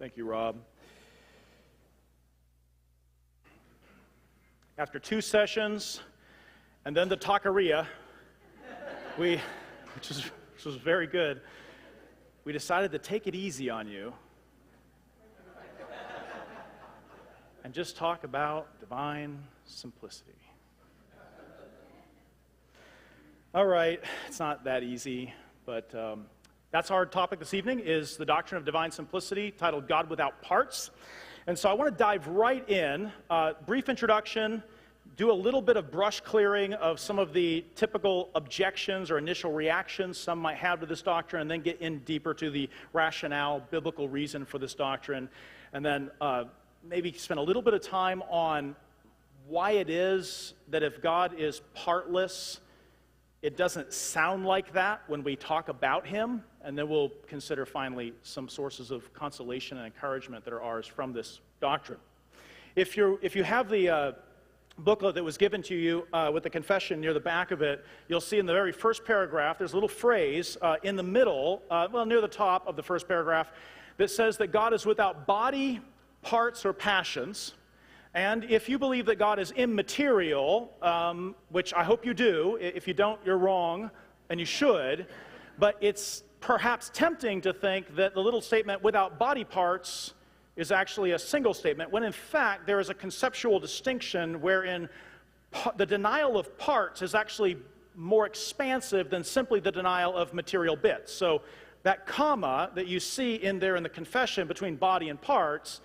Thank you, Rob. After 2 sessions and then the taqueria, which was very good, we decided to take it easy on you and just talk about divine simplicity. All right, it's not that easy, but that's our topic this evening, is the doctrine of divine simplicity, titled God Without Parts. And so I want to dive right in, brief introduction, do a little bit of brush clearing of some of the typical objections or initial reactions some might have to this doctrine, and then get in deeper to the rationale, biblical reason for this doctrine, and then maybe spend a little bit of time on why it is that if God is partless, it doesn't sound like that when we talk about him, and then we'll consider finally some sources of consolation and encouragement that are ours from this doctrine. If you have the booklet that was given to you with the confession near the back of it, you'll see in the very first paragraph, there's a little phrase in the middle, near the top of the first paragraph, that says that God is without body, parts, or passions. And if you believe that God is immaterial, which I hope you do, if you don't, you're wrong, and you should, but it's perhaps tempting to think that the little statement without body parts is actually a single statement, when in fact there is a conceptual distinction wherein the denial of parts is actually more expansive than simply the denial of material bits. So that comma that you see in there in the confession between body and parts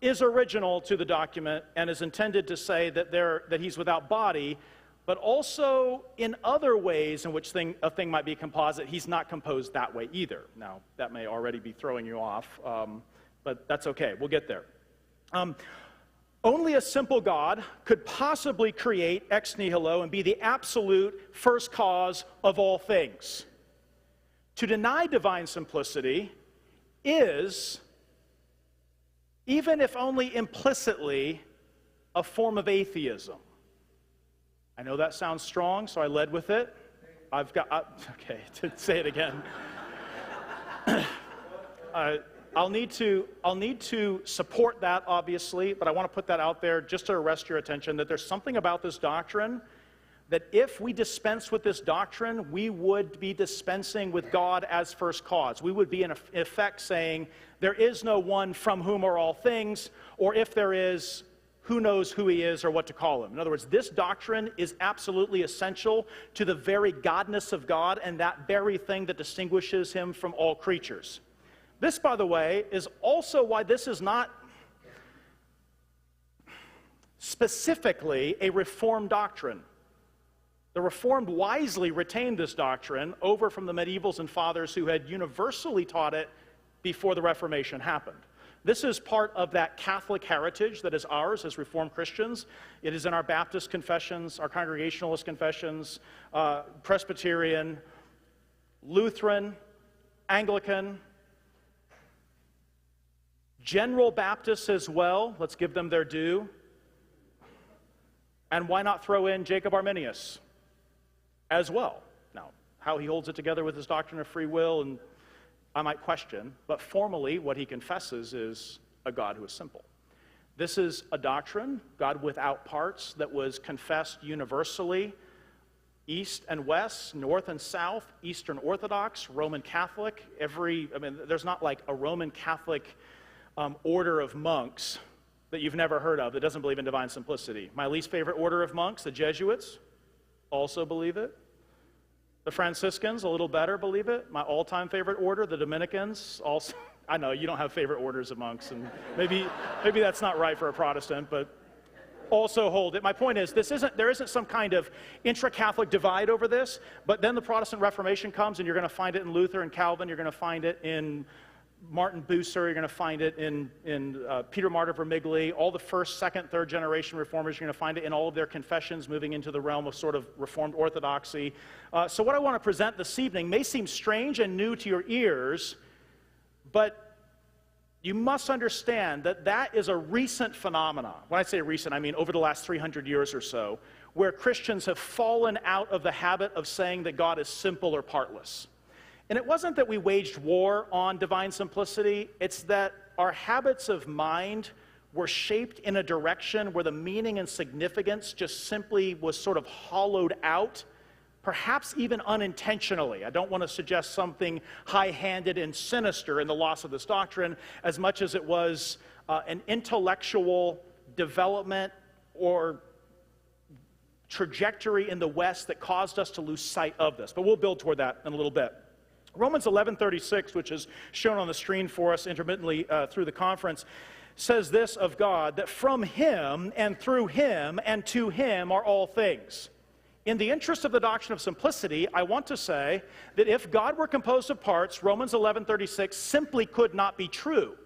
is original to the document and is intended to say that he's without body, but also in other ways in which a thing might be composite, he's not composed that way either. Now, that may already be throwing you off, but that's okay. We'll get there. Only a simple God could possibly create ex nihilo and be the absolute first cause of all things. To deny divine simplicity is, even if only implicitly, a form of atheism. I know that sounds strong, so I led with it. Okay, to say it again. I'll need to support that, obviously, but I want to put that out there just to arrest your attention, that there's something about this doctrine that if we dispense with this doctrine, we would be dispensing with God as first cause. We would be in effect saying, there is no one from whom are all things, or if there is, who knows who he is or what to call him. In other words, this doctrine is absolutely essential to the very godness of God and that very thing that distinguishes him from all creatures. This, by the way, is also why this is not specifically a Reformed doctrine. The Reformed wisely retained this doctrine over from the medievals and fathers who had universally taught it before the Reformation happened. This is part of that Catholic heritage that is ours as Reformed Christians. It is in our Baptist confessions, our Congregationalist confessions, Presbyterian, Lutheran, Anglican, General Baptists as well. Let's give them their due. And why not throw in Jacob Arminius as well? Now, how he holds it together with his doctrine of free will, and I might question, but formally what he confesses is a God who is simple. This is a doctrine, God without parts, that was confessed universally, East and West, North and South, Eastern Orthodox, Roman Catholic, there's not like a Roman Catholic order of monks that you've never heard of that doesn't believe in divine simplicity. My least favorite order of monks, the Jesuits, also believe it. The Franciscans, a little better, believe it. My all-time favorite order, the Dominicans, also. I know you don't have favorite orders of monks, and maybe that's not right for a Protestant, but also hold it. My point is, there isn't some kind of intra-Catholic divide over this, but then the Protestant Reformation comes, and you're going to find it in Luther and Calvin. You're going to find it in Martin Bucer, you're going to find it in Peter Martyr Vermigli, all the first, second, third generation reformers, you're going to find it in all of their confessions moving into the realm of sort of Reformed orthodoxy. So what I want to present this evening may seem strange and new to your ears, but you must understand that that is a recent phenomenon. When I say recent, I mean over the last 300 years or so, where Christians have fallen out of the habit of saying that God is simple or partless. And it wasn't that we waged war on divine simplicity, it's that our habits of mind were shaped in a direction where the meaning and significance just simply was sort of hollowed out, perhaps even unintentionally. I don't want to suggest something high-handed and sinister in the loss of this doctrine as much as it was an intellectual development or trajectory in the West that caused us to lose sight of this. But we'll build toward that in a little bit. Romans 11:36, which is shown on the screen for us intermittently through the conference, says this of God, that from him and through him and to him are all things. In the interest of the doctrine of simplicity, I want to say that if God were composed of parts, Romans 11:36 simply could not be true.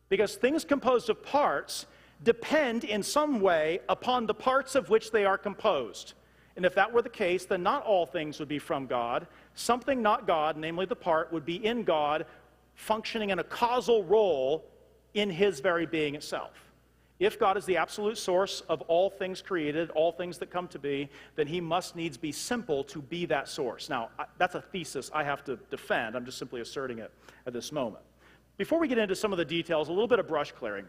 Because things composed of parts depend in some way upon the parts of which they are composed. And if that were the case, then not all things would be from God. Something not God, namely the part, would be in God, functioning in a causal role in his very being itself. If God is the absolute source of all things created, all things that come to be, then he must needs be simple to be that source. Now, that's a thesis I have to defend. I'm just simply asserting it at this moment. Before we get into some of the details, a little bit of brush clearing.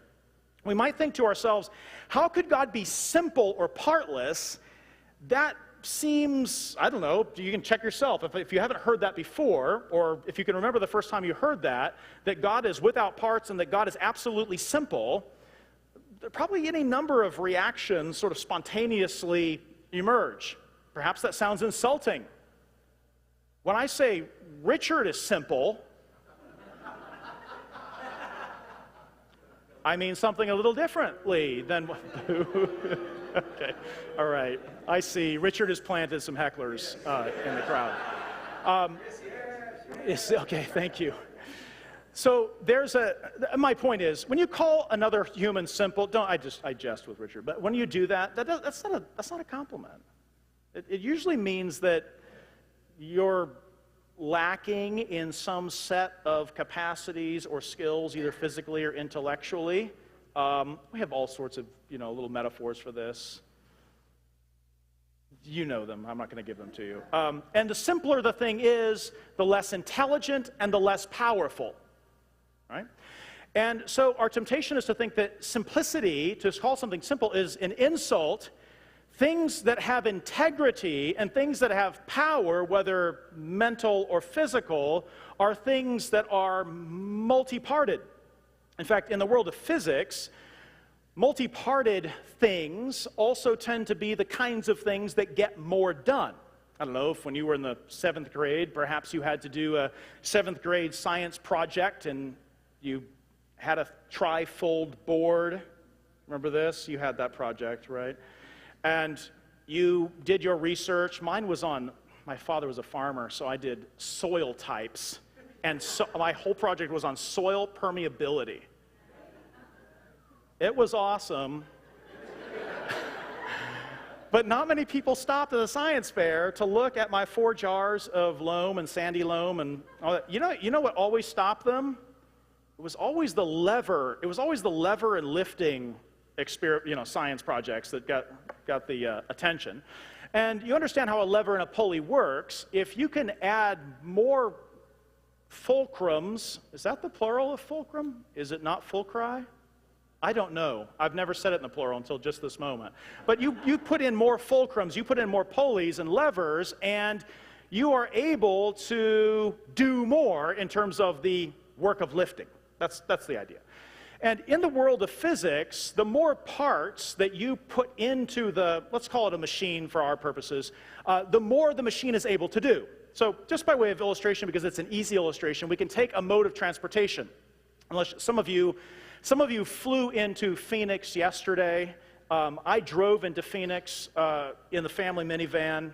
We might think to ourselves, how could God be simple or partless? That seems, I don't know, you can check yourself. If you haven't heard that before, or if you can remember the first time you heard that God is without parts and that God is absolutely simple, there are probably any number of reactions sort of spontaneously emerge. Perhaps that sounds insulting. When I say Richard is simple, I mean something a little differently than okay, all right. I see. Richard has planted some hecklers in the crowd. Okay, thank you. So my point is, when you call another human simple, I jest with Richard, but when you do that, that's not a compliment. It usually means that you're lacking in some set of capacities or skills, either physically or intellectually. We have all sorts of, little metaphors for this. You know them. I'm not going to give them to you. And the simpler the thing is, the less intelligent and the less powerful, right? And so our temptation is to think that simplicity, to call something simple, is an insult. Things that have integrity and things that have power, whether mental or physical, are things that are multi-parted. In fact, in the world of physics, multi-parted things also tend to be the kinds of things that get more done. I don't know if when you were in the 7th grade, perhaps you had to do a 7th grade science project and you had a trifold board. Remember this? You had that project, right? And you did your research. My father was a farmer, so I did soil types. And so my whole project was on soil permeability. It was awesome. But not many people stopped at the science fair to look at my 4 jars of loam and sandy loam and all that. You know what always stopped them? It was always the lever. It was always the lever and lifting science projects that got the attention. And you understand how a lever and a pulley works. If you can add more fulcrums, is that the plural of fulcrum? Is it not fulcri? I don't know. I've never said it in the plural until just this moment. But you put in more fulcrums, you put in more pulleys and levers, and you are able to do more in terms of the work of lifting. That's the idea. And in the world of physics, the more parts that you put into let's call it a machine for our purposes, the more the machine is able to do. So just by way of illustration, because it's an easy illustration, we can take a mode of transportation. Unless some of you flew into Phoenix yesterday. I drove into Phoenix in the family minivan.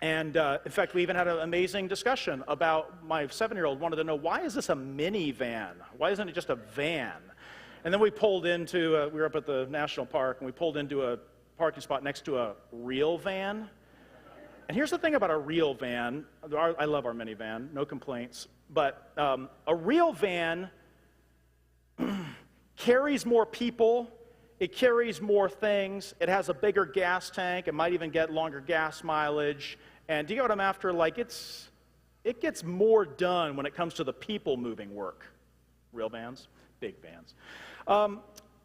And in fact, we even had an amazing discussion about my 7-year-old wanted to know, why is this a minivan? Why isn't it just a van? And then we pulled into, we were up at the national park, and we pulled into a parking spot next to a real van. And here's the thing about a real van. I love our minivan, no complaints. But a real van carries more people, it carries more things, it has a bigger gas tank, it might even get longer gas mileage. And do you get what I'm after? Like, it's it gets more done when it comes to the people moving work. Real vans, big vans.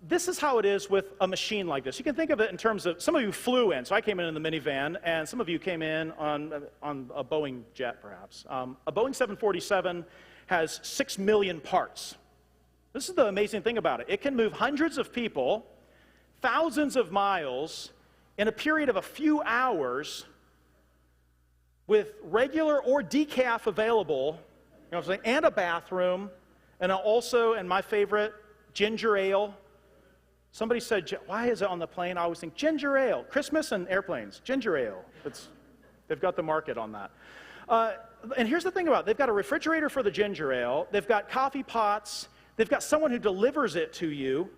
This is how it is with a machine like this. You can think of it in terms of, some of you flew in, so I came in the minivan, and some of you came in on a Boeing jet, perhaps. A Boeing 747 has 6 million parts. This is the amazing thing about it. It can move hundreds of people, thousands of miles, in a period of a few hours, with regular or decaf available, you know what I'm saying, and a bathroom, and also, and my favorite, ginger ale. Somebody said, why is it on the plane? I always think, ginger ale. Christmas and airplanes, ginger ale. They've got the market on that. And here's the thing about it. They've got a refrigerator for the ginger ale. They've got coffee pots. They've got someone who delivers it to you.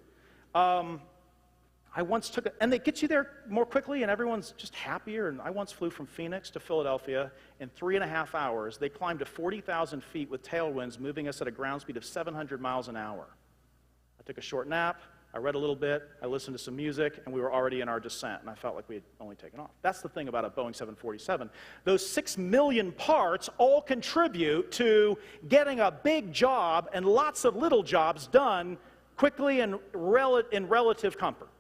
I once took it, and they get you there more quickly, and everyone's just happier. And I once flew from Phoenix to Philadelphia in 3.5 hours. They climbed to 40,000 feet with tailwinds, moving us at a ground speed of 700 miles an hour. I took a short nap. I read a little bit, I listened to some music, and we were already in our descent, and I felt like we had only taken off. That's the thing about a Boeing 747. Those 6 million parts all contribute to getting a big job and lots of little jobs done quickly and in relative comfort.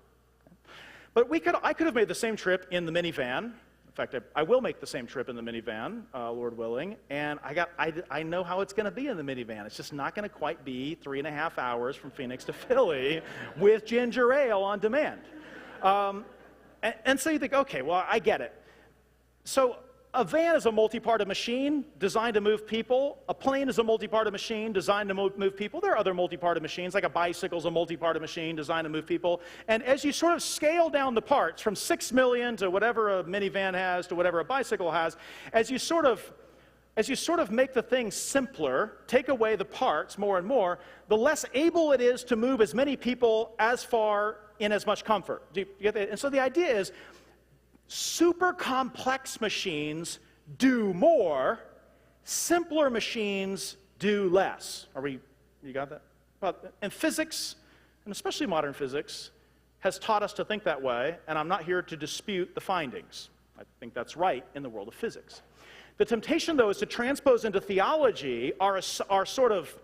But I could have made the same trip in the minivan. In fact, I will make the same trip in the minivan, Lord willing, and I know how it's going to be in the minivan. It's just not going to quite be 3.5 hours from Phoenix to Philly with ginger ale on demand. And so you think, okay, well, I get it. So a van is a multi-part machine designed to move people. A plane is a multi-part machine designed to move people. There are other multi-part machines, like a bicycle is a multi-part machine designed to move people. And as you sort of scale down the parts from 6 million to whatever a minivan has to whatever a bicycle has, as you sort of make the thing simpler, take away the parts more and more, the less able it is to move as many people as far in as much comfort. Do you get that? And so the idea is, super complex machines do more, simpler machines do less. You got that? And physics, and especially modern physics, has taught us to think that way, and I'm not here to dispute the findings. I think that's right in the world of physics. The temptation, though, is to transpose into theology our sort of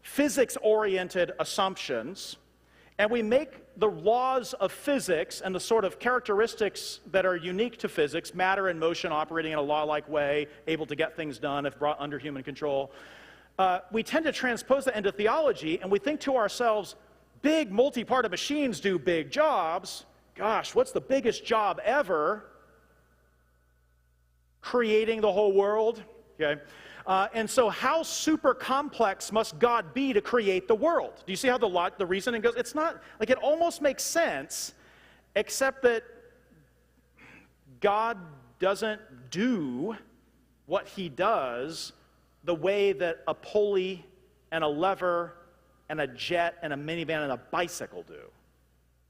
physics-oriented assumptions, and we make the laws of physics and the sort of characteristics that are unique to physics, matter and motion operating in a law-like way, able to get things done if brought under human control, we tend to transpose that into theology, and we think to ourselves, big multi-part machines do big jobs. Gosh, what's the biggest job ever? Creating the whole world. Okay. And so how super complex must God be to create the world? Do you see how the reasoning goes? It's not, like, it almost makes sense, except that God doesn't do what he does the way that a pulley and a lever and a jet and a minivan and a bicycle do.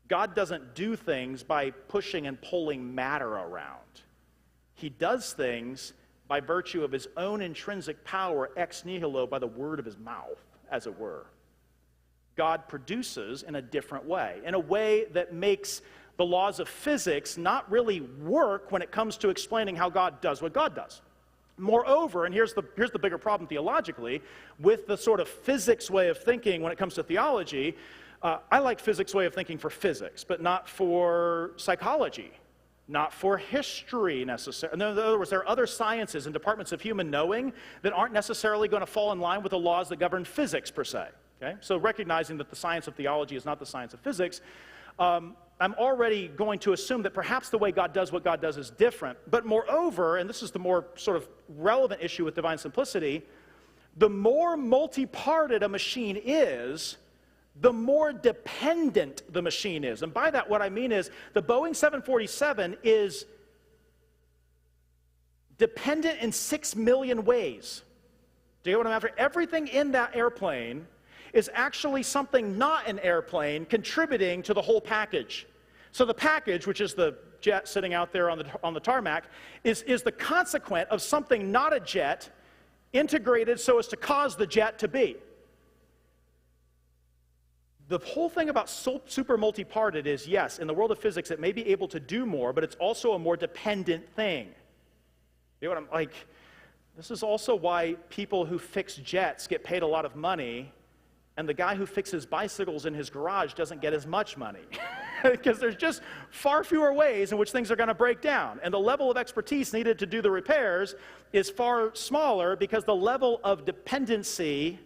God doesn't do things by pushing and pulling matter around. He does things by virtue of his own intrinsic power, ex nihilo, by the word of his mouth, as it were. God produces in a different way, in a way that makes the laws of physics not really work when it comes to explaining how God does what God does. Moreover, and here's the bigger problem theologically, with the sort of physics way of thinking when it comes to theology, I like physics way of thinking for physics, but not for psychology. Not for history necessarily. In other words, there are other sciences and departments of human knowing that aren't necessarily going to fall in line with the laws that govern physics per se. Okay? So recognizing that the science of theology is not the science of physics, I'm already going to assume that perhaps the way God does what God does is different. But moreover, and this is the more sort of relevant issue with divine simplicity, the more multi-parted a machine is, the more dependent the machine is. And by that, what I mean is the Boeing 747 is dependent in 6 million ways. Do you get what I'm after? Everything in that airplane is actually something not an airplane contributing to the whole package. So the package, which is the jet sitting out there on the tarmac, is the consequent of something not a jet integrated so as to cause the jet to be. The whole thing about super multi-parted is, yes, in the world of physics, it may be able to do more, but it's also a more dependent thing. You know what I'm like? This is also why people who fix jets get paid a lot of money, and the guy who fixes bicycles in his garage doesn't get as much money. Because there's just far fewer ways in which things are going to break down. And the level of expertise needed to do the repairs is far smaller because the level of dependency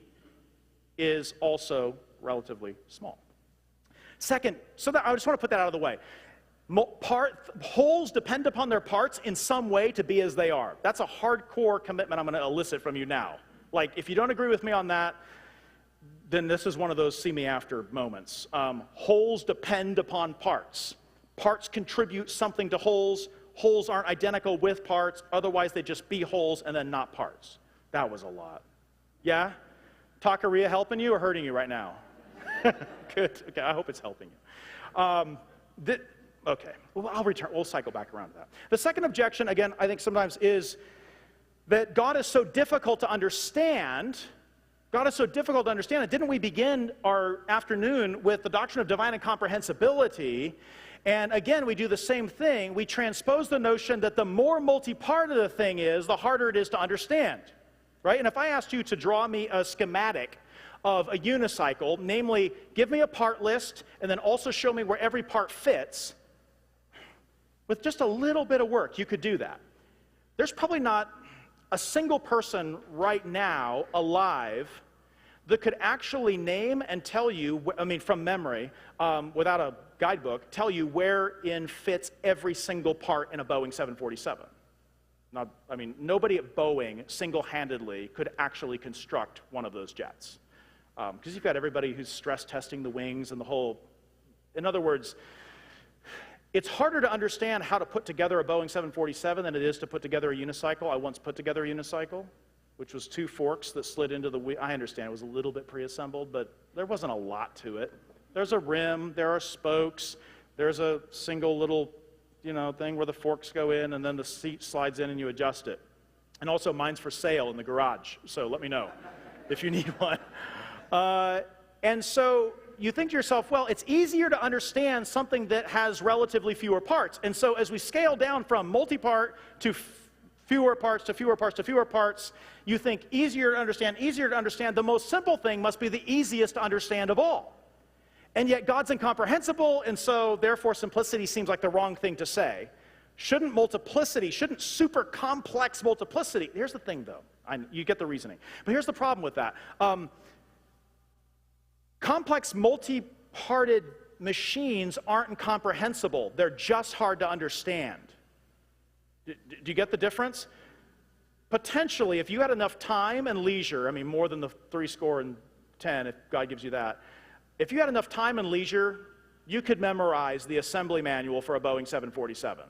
is also relatively small. Second, I just want to put that out of the way. Wholes depend upon their parts in some way to be as they are. That's a hardcore commitment I'm going to elicit from you now. Like, if you don't agree with me on that, then this is one of those see me after moments. Wholes depend upon parts. Parts contribute something to wholes. Wholes aren't identical with parts. Otherwise, they'd just be wholes and then not parts. That was a lot. Yeah? Taqueria helping you or hurting you right now? Good. Okay, I hope it's helping you. Okay, well, we'll cycle back around to that. The second objection, again, I think sometimes is that God is so difficult to understand. God is so difficult to understand. Didn't we begin our afternoon with the doctrine of divine incomprehensibility? And again, we do the same thing. We transpose the notion that the more multi-parted the thing is, the harder it is to understand, right? And if I asked you to draw me a schematic of a unicycle, namely, give me a part list and then also show me where every part fits, with just a little bit of work, you could do that. There's probably not a single person right now alive that could actually name and tell you, from memory, without a guidebook, tell you wherein fits every single part in a Boeing 747. Nobody at Boeing single-handedly could actually construct one of those jets. Because you've got everybody who's stress testing the wings and the whole. In other words, it's harder to understand how to put together a Boeing 747 than it is to put together a unicycle. I once put together a unicycle, which was two forks that slid into the wheel. I understand it was a little bit pre-assembled, but there wasn't a lot to it. There's a rim, there are spokes, there's a single little, thing where the forks go in, and then the seat slides in and you adjust it. And also, mine's for sale in the garage, so let me know if you need one. And so you think to yourself, well, it's easier to understand something that has relatively fewer parts. And so as we scale down from multi-part to fewer parts to fewer parts to fewer parts, you think easier to understand. The most simple thing must be the easiest to understand of all. And yet God's incomprehensible, and so therefore simplicity seems like the wrong thing to say. Shouldn't super complex multiplicity, here's the thing though, you get the reasoning. But here's the problem with that. Complex multi-parted machines aren't incomprehensible. They're just hard to understand. Do you get the difference? Potentially, if you had enough time and leisure, more than the 70, if God gives you that, if you had enough time and leisure, you could memorize the assembly manual for a Boeing 747.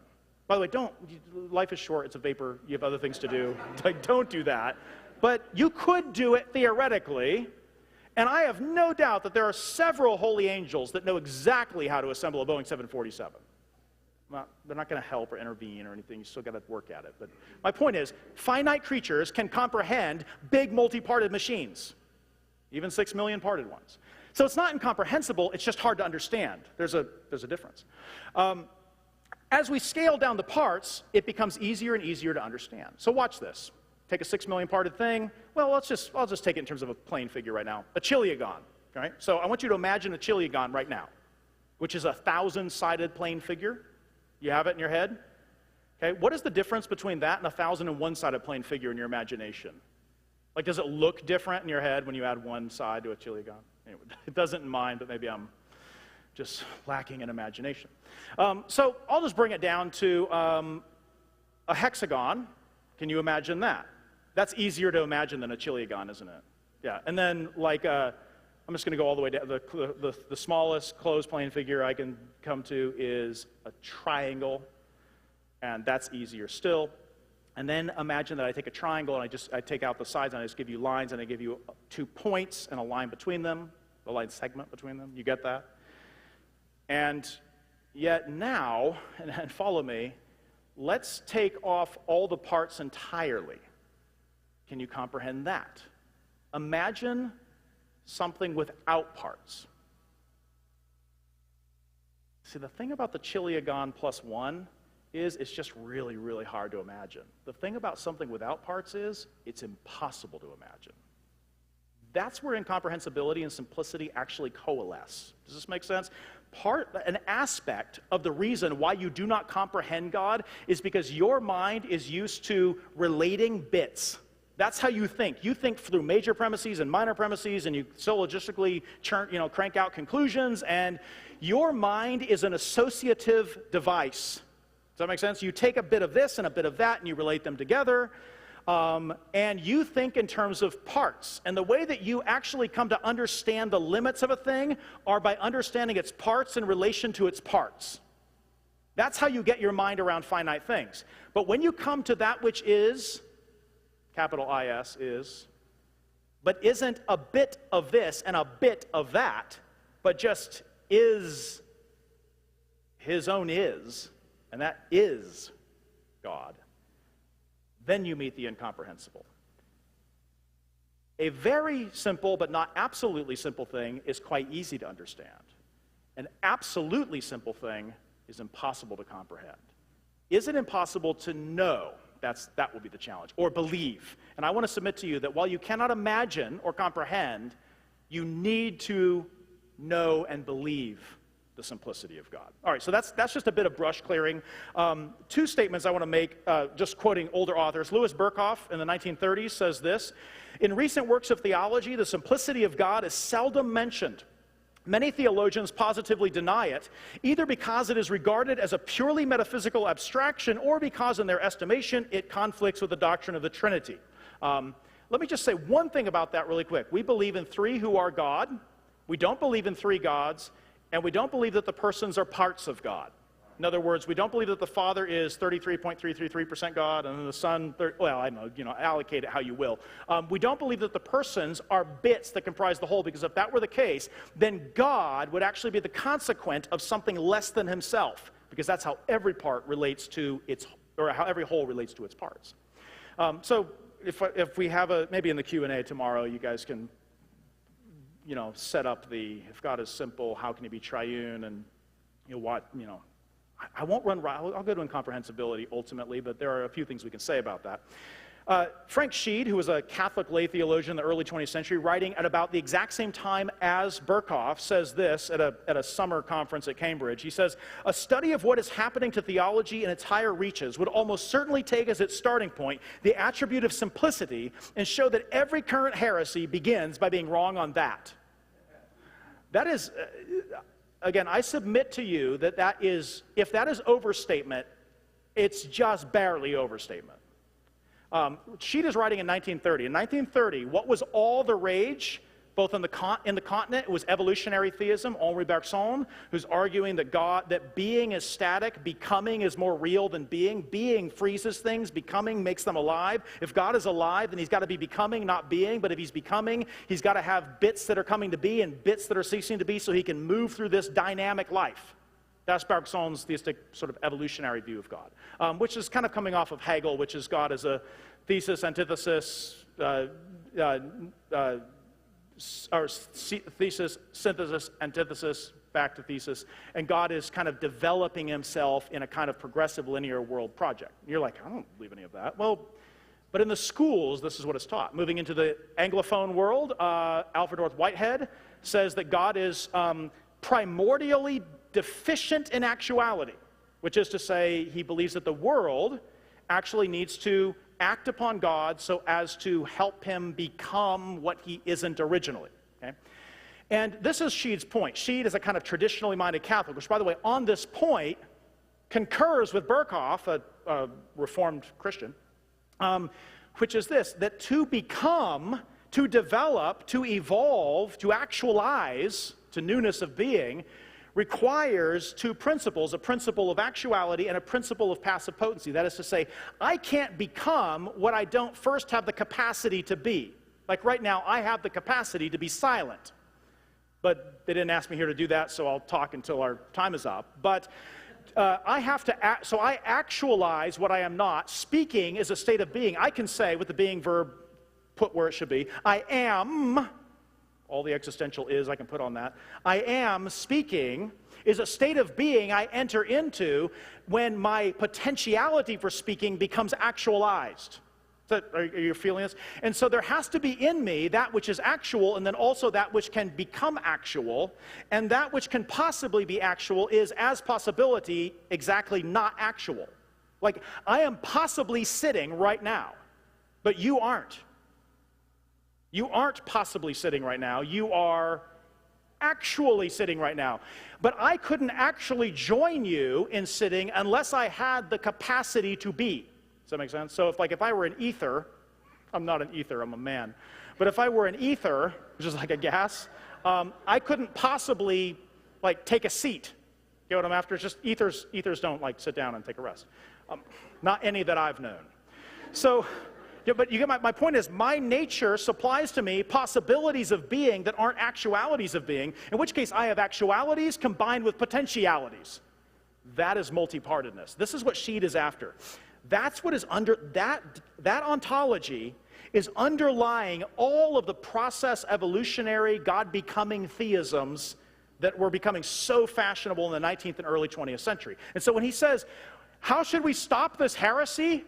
By the way, life is short, it's a vapor, you have other things to do. Don't do that. But you could do it theoretically. And I have no doubt that there are several holy angels that know exactly how to assemble a Boeing 747. They're not going to help or intervene or anything. You still got to work at it. But my point is, finite creatures can comprehend big multi-parted machines, even 6 million parted ones. So it's not incomprehensible. It's just hard to understand. There's a difference. As we scale down the parts, it becomes easier and easier to understand. So watch this. Take a 6 million parted thing. Well, I'll just take it in terms of a plane figure right now. A chiliagon, right? So I want you to imagine a chiliagon right now, which is a 1,000-sided plane figure. You have it in your head? Okay, what is the difference between that and a 1,001-sided plane figure in your imagination? Like, does it look different in your head when you add one side to a chiliagon? Anyway, it doesn't in mine, but maybe I'm just lacking in imagination. So I'll just bring it down to a hexagon. Can you imagine that? That's easier to imagine than a chiliagon, isn't it? Yeah, and then I'm just going to go all the way down. The smallest closed plane figure I can come to is a triangle, and that's easier still. And then imagine that I take a triangle and I take out the sides and I just give you lines and I give you 2 points and a line between them, a line segment between them. You get that? And yet now, and follow me, let's take off all the parts entirely. Can you comprehend that? Imagine something without parts. See, the thing about the chiliagon plus one is it's just really, really hard to imagine. The thing about something without parts is it's impossible to imagine. That's where incomprehensibility and simplicity actually coalesce. Does this make sense? An aspect of the reason why you do not comprehend God is because your mind is used to relating bits. That's how you think. You think through major premises and minor premises, and you syllogistically crank out conclusions, and your mind is an associative device. Does that make sense? You take a bit of this and a bit of that, and you relate them together, and you think in terms of parts. And the way that you actually come to understand the limits of a thing are by understanding its parts in relation to its parts. That's how you get your mind around finite things. But when you come to that which is, capital I-S, is, but isn't a bit of this and a bit of that, but just is his own is, and that is God, then you meet the incomprehensible. A very simple but not absolutely simple thing is quite easy to understand. An absolutely simple thing is impossible to comprehend. Is it impossible to know? That will be the challenge. Or believe. And I want to submit to you that while you cannot imagine or comprehend, you need to know and believe the simplicity of God. All right, so that's just a bit of brush clearing. Two statements I want to make, just quoting older authors. Louis Berkhoff in the 1930s says this: "In recent works of theology, the simplicity of God is seldom mentioned. Many theologians positively deny it, either because it is regarded as a purely metaphysical abstraction or because, in their estimation, it conflicts with the doctrine of the Trinity." Let me just say one thing about that really quick. We believe in three who are God. We don't believe in three gods. And we don't believe that the persons are parts of God. In other words, we don't believe that the Father is 33.333% God, and then the Son, well, I don't know, allocate it how you will. We don't believe that the persons are bits that comprise the whole, because if that were the case, then God would actually be the consequent of something less than himself, because that's how every part relates to its, or how every whole relates to its parts. So if we have maybe in the Q&A tomorrow, you guys can set up if God is simple, how can he be triune, and I won't run, I'll go to incomprehensibility ultimately, but there are a few things we can say about that. Frank Sheed, who was a Catholic lay theologian in the early 20th century, writing at about the exact same time as Berkhoff, says this at a summer conference at Cambridge. He says, "A study of what is happening to theology in its higher reaches would almost certainly take as its starting point the attribute of simplicity and show that every current heresy begins by being wrong on that." That is, again, I submit to you that if that is overstatement, it's just barely overstatement. Sheed is writing in 1930. In 1930, what was all the rage, both in the continent? It was evolutionary theism. Henri Bergson, who's arguing that being is static, becoming is more real than being. Being freezes things, becoming makes them alive. If God is alive, then he's got to be becoming, not being. But if he's becoming, he's got to have bits that are coming to be and bits that are ceasing to be, so he can move through this dynamic life. That's Bergson's theistic sort of evolutionary view of God, which is kind of coming off of Hegel, which is God as a thesis, antithesis, or thesis, synthesis, antithesis, back to thesis, and God is kind of developing himself in a kind of progressive linear world project. And you're like, I don't believe any of that. Well, but in the schools, this is what is taught. Moving into the Anglophone world, Alfred North Whitehead says that God is primordially deficient in actuality, which is to say he believes that the world actually needs to act upon God so as to help him become what he isn't originally. Okay? And this is Sheed's point. Sheed is a kind of traditionally minded Catholic, which, by the way, on this point, concurs with Berkhoff, a Reformed Christian, which is this, that to become, to develop, to evolve, to actualize to newness of being, requires two principles, a principle of actuality and a principle of passive potency. That is to say, I can't become what I don't first have the capacity to be. Like right now, I have the capacity to be silent. But they didn't ask me here to do that, so I'll talk until our time is up. But I have to act, so I actualize what I am not. Speaking is a state of being. I can say, with the being verb put where it should be, I am all the existential is I can put on that. I am speaking is a state of being I enter into when my potentiality for speaking becomes actualized. Are you feeling this? And so there has to be in me that which is actual, and then also that which can become actual, and that which can possibly be actual is, as possibility, exactly not actual. Like, I am possibly sitting right now, but you aren't. You aren't possibly sitting right now. You are actually sitting right now. But I couldn't actually join you in sitting unless I had the capacity to be. Does that make sense? So if I were an ether, I'm not an ether, I'm a man. But if I were an ether, which is like a gas, I couldn't possibly take a seat. You know what I'm after? It's just ethers don't sit down and take a rest. Not any that I've known. So, yeah, but you get my point is, my nature supplies to me possibilities of being that aren't actualities of being, in which case I have actualities combined with potentialities. That is multipartedness. This is what Sheed is after. That's what is under, that ontology is underlying all of the process evolutionary God-becoming theisms that were becoming so fashionable in the 19th and early 20th century. And so when he says, how should we stop this heresy?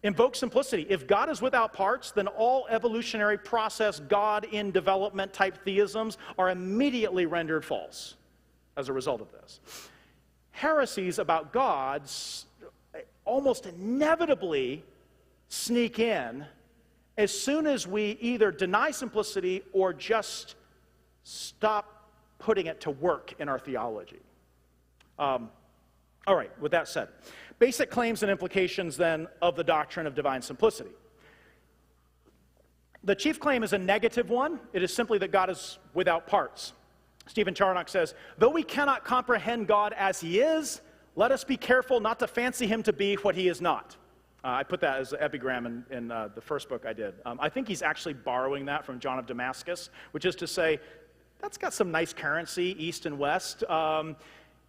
Invoke simplicity. If God is without parts, then all evolutionary process, God in development type theisms are immediately rendered false as a result of this. Heresies about gods almost inevitably sneak in as soon as we either deny simplicity or just stop putting it to work in our theology. All right, with that said, basic claims and implications then of the doctrine of divine simplicity. The chief claim is a negative one. It is simply that God is without parts. Stephen Charnock says, though we cannot comprehend God as he is, let us be careful not to fancy him to be what he is not. I put that as an epigram in the first book I did. I think he's actually borrowing that from John of Damascus, which is to say, that's got some nice currency, east and west.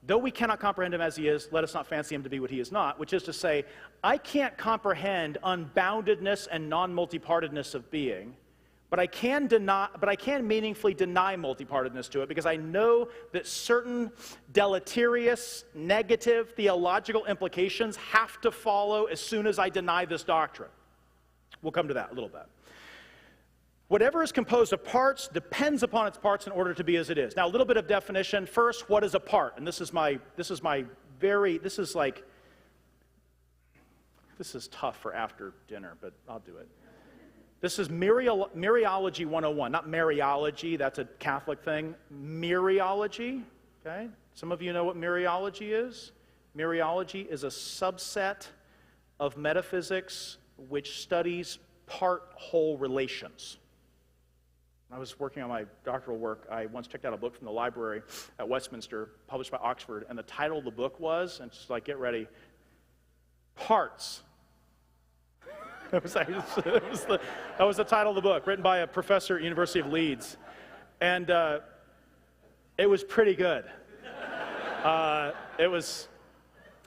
Though we cannot comprehend him as he is, let us not fancy him to be what he is not, which is to say, I can't comprehend unboundedness and non-multipartedness of being, but I can meaningfully deny multipartedness to it because I know that certain deleterious, negative theological implications have to follow as soon as I deny this doctrine. We'll come to that a little bit. Whatever is composed of parts depends upon its parts in order to be as it is. Now, a little bit of definition. First, what is a part? And this is tough for after dinner, but I'll do it. This is Mariology 101, not Mariology, that's a Catholic thing. Mariology, okay? Some of you know what Mariology is. Mariology is a subset of metaphysics which studies part-whole relations. When I was working on my doctoral work, I once checked out a book from the library at Westminster, published by Oxford, and the title of the book was, and just get ready, Parts. That was the title of the book, written by a professor at University of Leeds. And it was pretty good. It was,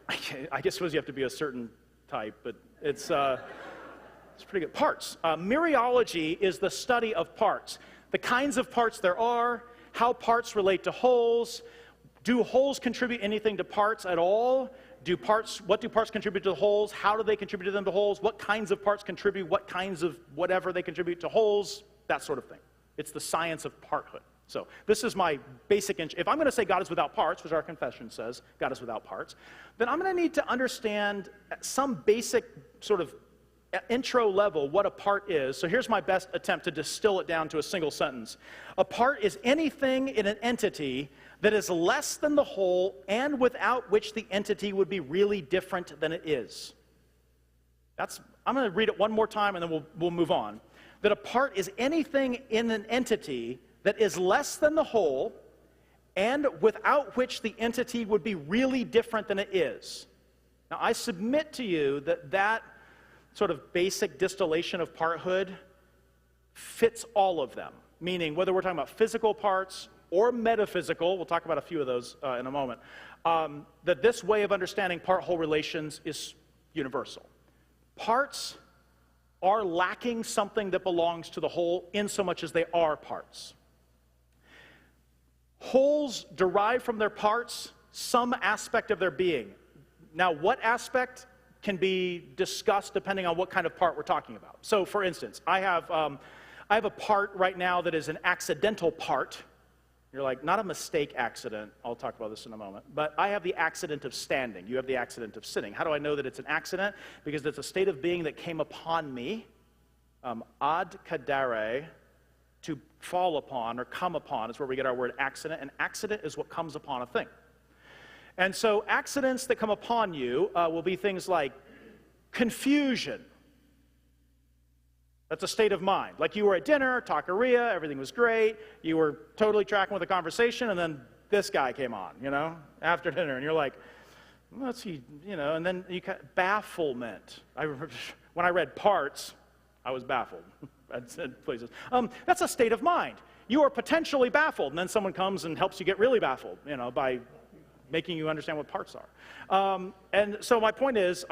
I guess you have to be a certain type, but it's pretty good. Parts. Mariology is the study of parts. The kinds of parts there are, how parts relate to wholes. Do wholes contribute anything to parts at all? What do parts contribute to the wholes? How do they contribute to them to wholes? What kinds of parts contribute? What kinds of whatever they contribute to wholes? That sort of thing. It's the science of parthood. So this is my basic, if I'm going to say God is without parts, which our confession says God is without parts, then I'm going to need to understand at some basic sort of intro level what a part is. So here's my best attempt to distill it down to a single sentence. A part is anything in an entity that is less than the whole and without which the entity would be really different than it is. I'm going to read it one more time and then we'll move on. That a part is anything in an entity that is less than the whole and without which the entity would be really different than it is. Now, I submit to you that sort of basic distillation of parthood fits all of them, meaning whether we're talking about physical parts or metaphysical, we'll talk about a few of those in a moment, that this way of understanding part-whole relations is universal. Parts are lacking something that belongs to the whole in so much as they are parts. Wholes derive from their parts some aspect of their being. Now, what aspect can be discussed depending on what kind of part we're talking about. So, for instance, I have a part right now that is an accidental part. You're like, not a mistake accident. I'll talk about this in a moment. But I have the accident of standing. You have the accident of sitting. How do I know that it's an accident? Because it's a state of being that came upon me, ad cadere, to fall upon or come upon is where we get our word accident. And accident is what comes upon a thing. And so accidents that come upon you will be things like confusion. That's a state of mind. Like you were at dinner, taqueria, everything was great. You were totally tracking with the conversation, and then this guy came on, after dinner. And you're like, let's see, and then you bafflement. When I read parts, I was baffled. I said places. That's a state of mind. You are potentially baffled, and then someone comes and helps you get really baffled, by making you understand what parts are. And so my point is,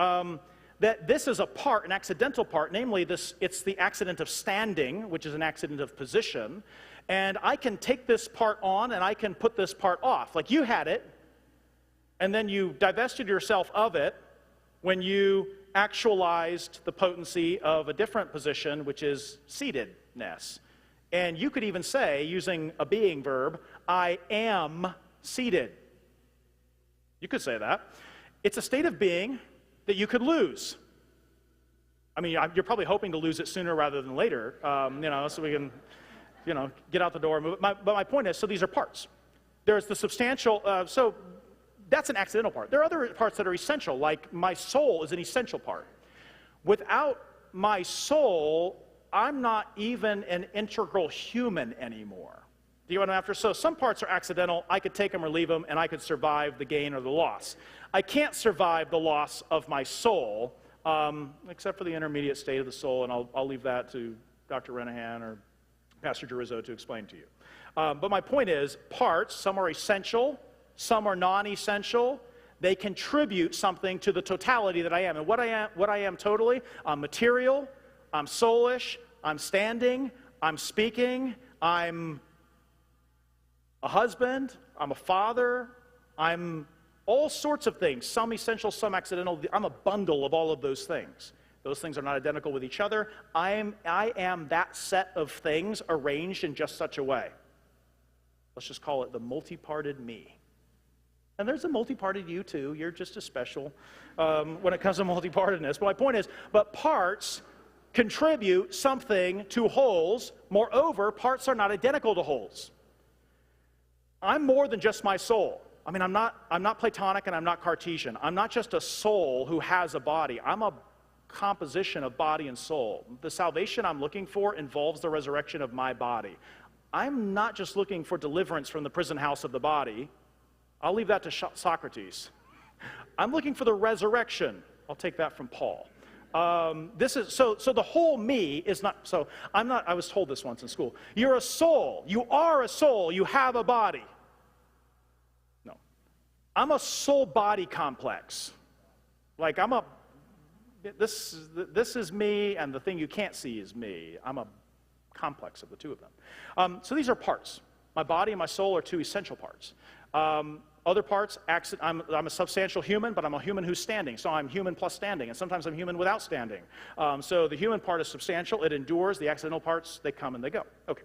that this is a part, an accidental part, namely it's the accident of standing, which is an accident of position, and I can take this part on and I can put this part off. Like you had it, and then you divested yourself of it when you actualized the potency of a different position, which is seatedness. And you could even say, using a being verb, I am seated. You could say that. It's a state of being that you could lose. I mean, you're probably hoping to lose it sooner rather than later, so we can, get out the door and move it. But my point is, so these are parts. There's the substantial, so that's an accidental part. There are other parts that are essential, like my soul is an essential part. Without my soul, I'm not even an integral human anymore. Do you know what I'm after? So some parts are accidental. I could take them or leave them, and I could survive the gain or the loss. I can't survive the loss of my soul, except for the intermediate state of the soul, and I'll leave that to Dr. Renahan or Pastor Gerizzo to explain to you. But my point is, parts, some are essential, some are non-essential. They contribute something to the totality that I am. And what I am totally, I'm material, I'm soulish, I'm standing, I'm speaking, I'm a husband, I'm a father, I'm all sorts of things, some essential, some accidental. I'm a bundle of all of those things. Those things are not identical with each other. I am that set of things arranged in just such a way. Let's just call it the multi-parted me. And there's a multi-parted you too. You're just as special when it comes to multi-partedness. But my point is, but parts contribute something to wholes. Moreover, parts are not identical to wholes. I'm more than just my soul. I mean, I'm not Platonic and I'm not Cartesian. I'm not just a soul who has a body. I'm a composition of body and soul. The salvation I'm looking for involves the resurrection of my body. I'm not just looking for deliverance from the prison house of the body. I'll leave that to Socrates. I'm looking for the resurrection. I'll take that from Paul. This is so the whole me is not, so I'm not, I was told this once in school. You're a soul. You are a soul. You have a body. No. I'm a soul-body complex. Like this is me, and the thing you can't see is me. I'm a complex of the two of them. So these are parts. My body and my soul are two essential parts. Other parts, I'm a substantial human, but I'm a human who's standing. So I'm human plus standing, and sometimes I'm human without standing. So the human part is substantial. It endures. The accidental parts, they come and they go. Okay.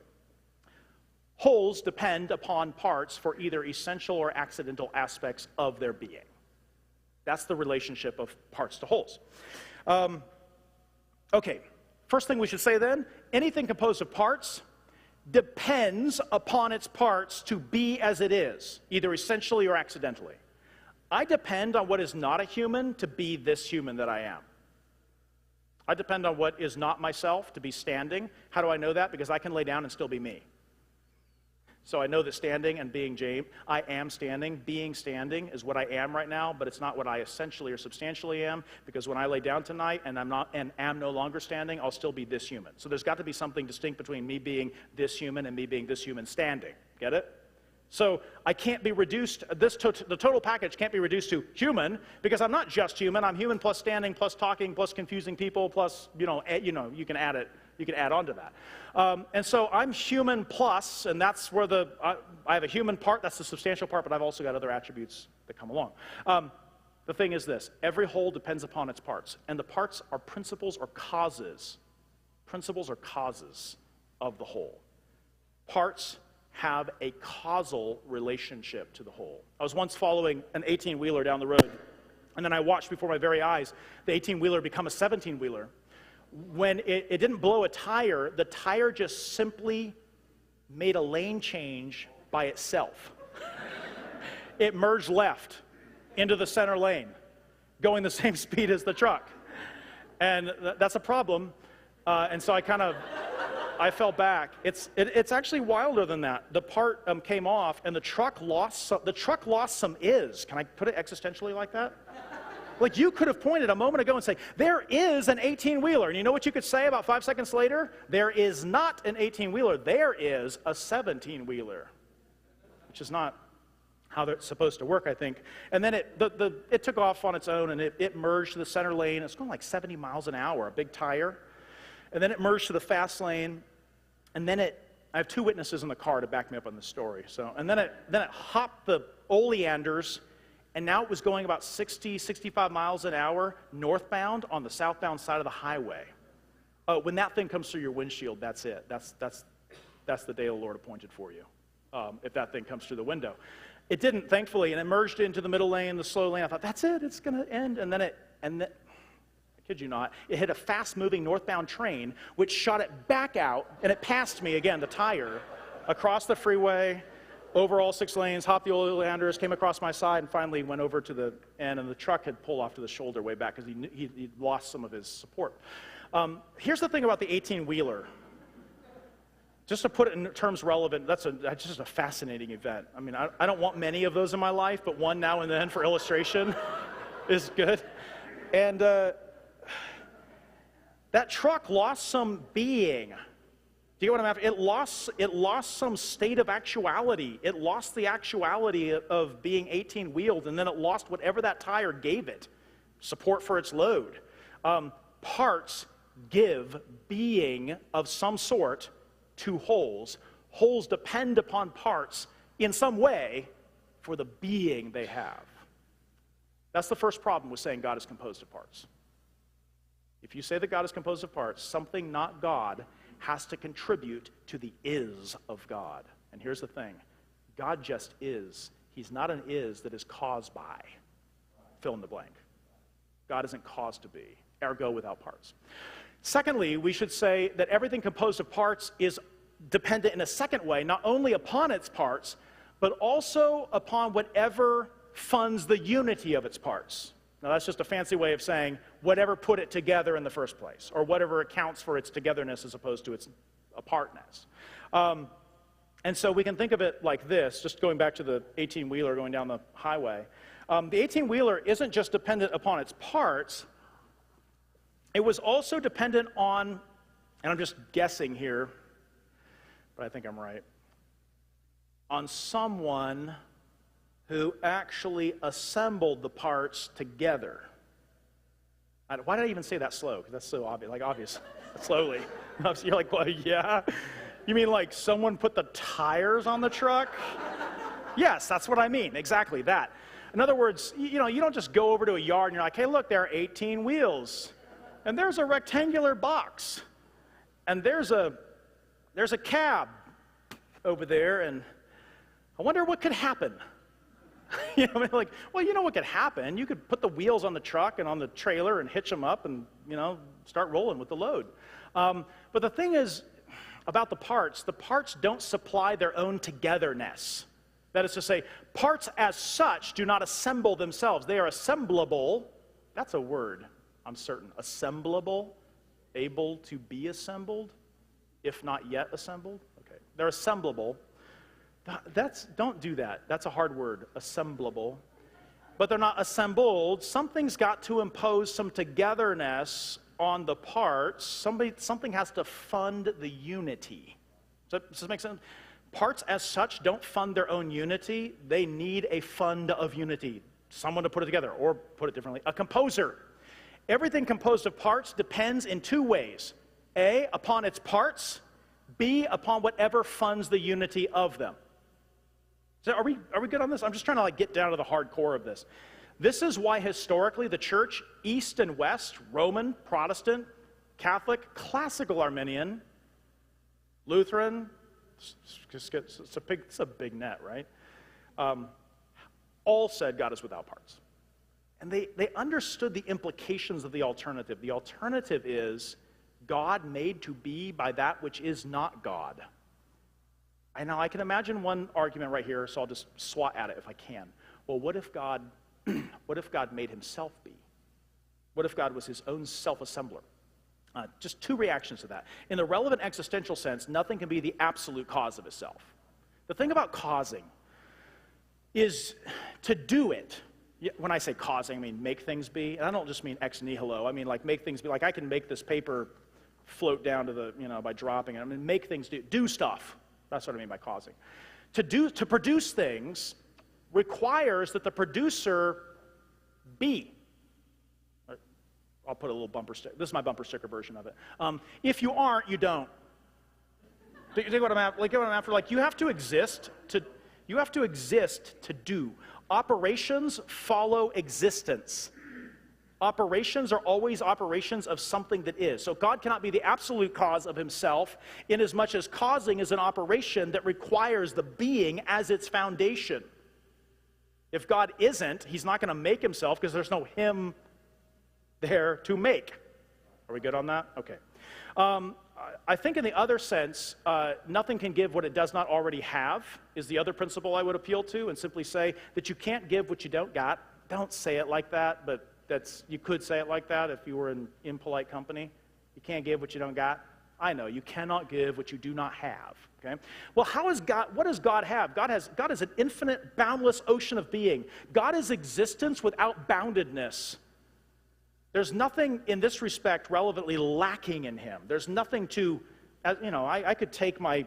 Wholes depend upon parts for either essential or accidental aspects of their being. That's the relationship of parts to wholes. Okay. First thing we should say then, anything composed of parts depends upon its parts to be as it is, either essentially or accidentally. I depend on what is not a human to be this human that I am. I depend on what is not myself to be standing. How do I know that? Because I can lay down and still be me. So I know that standing and being James, I am standing. Being standing is what I am right now, but it's not what I essentially or substantially am, because when I lay down tonight and am no longer standing, I'll still be this human. So there's got to be something distinct between me being this human and me being this human standing. Get it? So I can't be reduced, the total package can't be reduced to human, because I'm not just human. I'm human plus standing, plus talking, plus confusing people, plus, you can add it You can add on to that. And so I'm human plus, and that's where I have a human part, that's the substantial part, but I've also got other attributes that come along. The thing is this, every whole depends upon its parts, and the parts are principles or causes of the whole. Parts have a causal relationship to the whole. I was once following an 18-wheeler down the road, and then I watched before my very eyes the 18-wheeler become a 17-wheeler. When it didn't blow a tire, the tire just simply made a lane change by itself. It merged left into the center lane, going the same speed as the truck. And that's a problem. And so I fell back. It's actually wilder than that. The part came off, and the truck lost some is. Can I put it existentially like that? Like, you could have pointed a moment ago and say, there is an 18-wheeler. And you know what you could say about 5 seconds later? There is not an 18-wheeler. There is a 17-wheeler, which is not how they're supposed to work, I think. And then it took off on its own, and it merged to the center lane. It's going like 70 miles an hour, a big tire. And then it merged to the fast lane. And then I have 2 witnesses in the car to back me up on this story. And then it hopped the oleanders, and now it was going about 60, 65 miles an hour northbound on the southbound side of the highway. When that thing comes through your windshield, that's it. That's the day the Lord appointed for you, if that thing comes through the window. It didn't, thankfully, and it merged into the middle lane, the slow lane. I thought, that's it, it's going to end. And then I kid you not, it hit a fast-moving northbound train, which shot it back out, and it passed me, again, the tire, across the freeway, over all 6 lanes, hopped the oleanders, came across my side, and finally went over to the end, and the truck had pulled off to the shoulder way back because he'd lost some of his support. Here's the thing about the 18-wheeler. Just to put it in terms relevant, that's just a fascinating event. I mean, I don't want many of those in my life, but one now and then for illustration is good. And that truck lost some being. Do you know what I'm after? It lost some state of actuality. It lost the actuality of being 18-wheeled, and then it lost whatever that tire gave it, support for its load. Parts give being of some sort to wholes. Wholes depend upon parts in some way for the being they have. That's the first problem with saying God is composed of parts. If you say that God is composed of parts, something not God has to contribute to the is of God. And here's the thing. God just is. He's not an is that is caused by. Fill in the blank. God isn't caused to be. Ergo, without parts. Secondly, we should say that everything composed of parts is dependent in a second way, not only upon its parts, but also upon whatever funds the unity of its parts. Now, that's just a fancy way of saying whatever put it together in the first place, or whatever accounts for its togetherness as opposed to its apartness. And so we can think of it like this, just going back to the 18-wheeler going down the highway. The 18-wheeler isn't just dependent upon its parts, it was also dependent on, and I'm just guessing here, but I think I'm right, on someone who actually assembled the parts together. Why did I even say that slow? Because that's so obvious, like obvious, slowly. You're like, well, yeah? You mean like someone put the tires on the truck? Yes, that's what I mean, exactly that. In other words, you don't just go over to a yard and you're like, hey, look, there are 18 wheels, and there's a rectangular box, and there's a cab over there, and I wonder what could happen. You know, I mean, like, well, you know what could happen. You could put the wheels on the truck and on the trailer and hitch them up and, start rolling with the load. But the thing is about the parts don't supply their own togetherness. That is to say, parts as such do not assemble themselves. They are assemblable. That's a word, I'm certain. Assemblable, able to be assembled, if not yet assembled. Okay, they're assemblable. Don't do that. That's a hard word, assemblable. But they're not assembled. Something's got to impose some togetherness on the parts. Something has to fund the unity. Does this make sense? Parts as such don't fund their own unity. They need a fund of unity. Someone to put it together, or put it differently, a composer. Everything composed of parts depends in 2 ways. A, upon its parts, B, upon whatever funds the unity of them. So are we good on this? I'm just trying to get down to the hardcore of this. This is why historically the church, East and West, Roman, Protestant, Catholic, Classical Arminian, Lutheran, it's a big net, right? All said God is without parts. And they understood the implications of the alternative. The alternative is God made to be by that which is not God. And now I can imagine one argument right here, so I'll just swat at it if I can. Well, what if God made himself be? What if God was his own self-assembler? Just two reactions to that. In the relevant existential sense, nothing can be the absolute cause of itself. The thing about causing is to do it. When I say causing, I mean make things be. And I don't just mean ex nihilo. I mean make things be. Like I can make this paper float down to the, by dropping it. I mean make things do stuff. That's what I mean by causing. To produce things requires that the producer be. I'll put a little bumper sticker. This is my bumper sticker version of it. If you aren't, you don't. Do you think what I'm after? You have to exist to do. Operations follow existence. Operations are always operations of something that is. So God cannot be the absolute cause of himself, inasmuch as causing is an operation that requires the being as its foundation. If God isn't, he's not going to make himself because there's no him there to make. Are we good on that? Okay. I think in the other sense, nothing can give what it does not already have is the other principle I would appeal to, and simply say that you can't give what you don't got. Don't say it like that, but you could say it like that if you were in impolite company. You can't give what you don't got. I know, you cannot give what you do not have. Okay? Well, what does God have? God is an infinite, boundless ocean of being. God is existence without boundedness. There's nothing in this respect relevantly lacking in him. There's nothing to, I could take my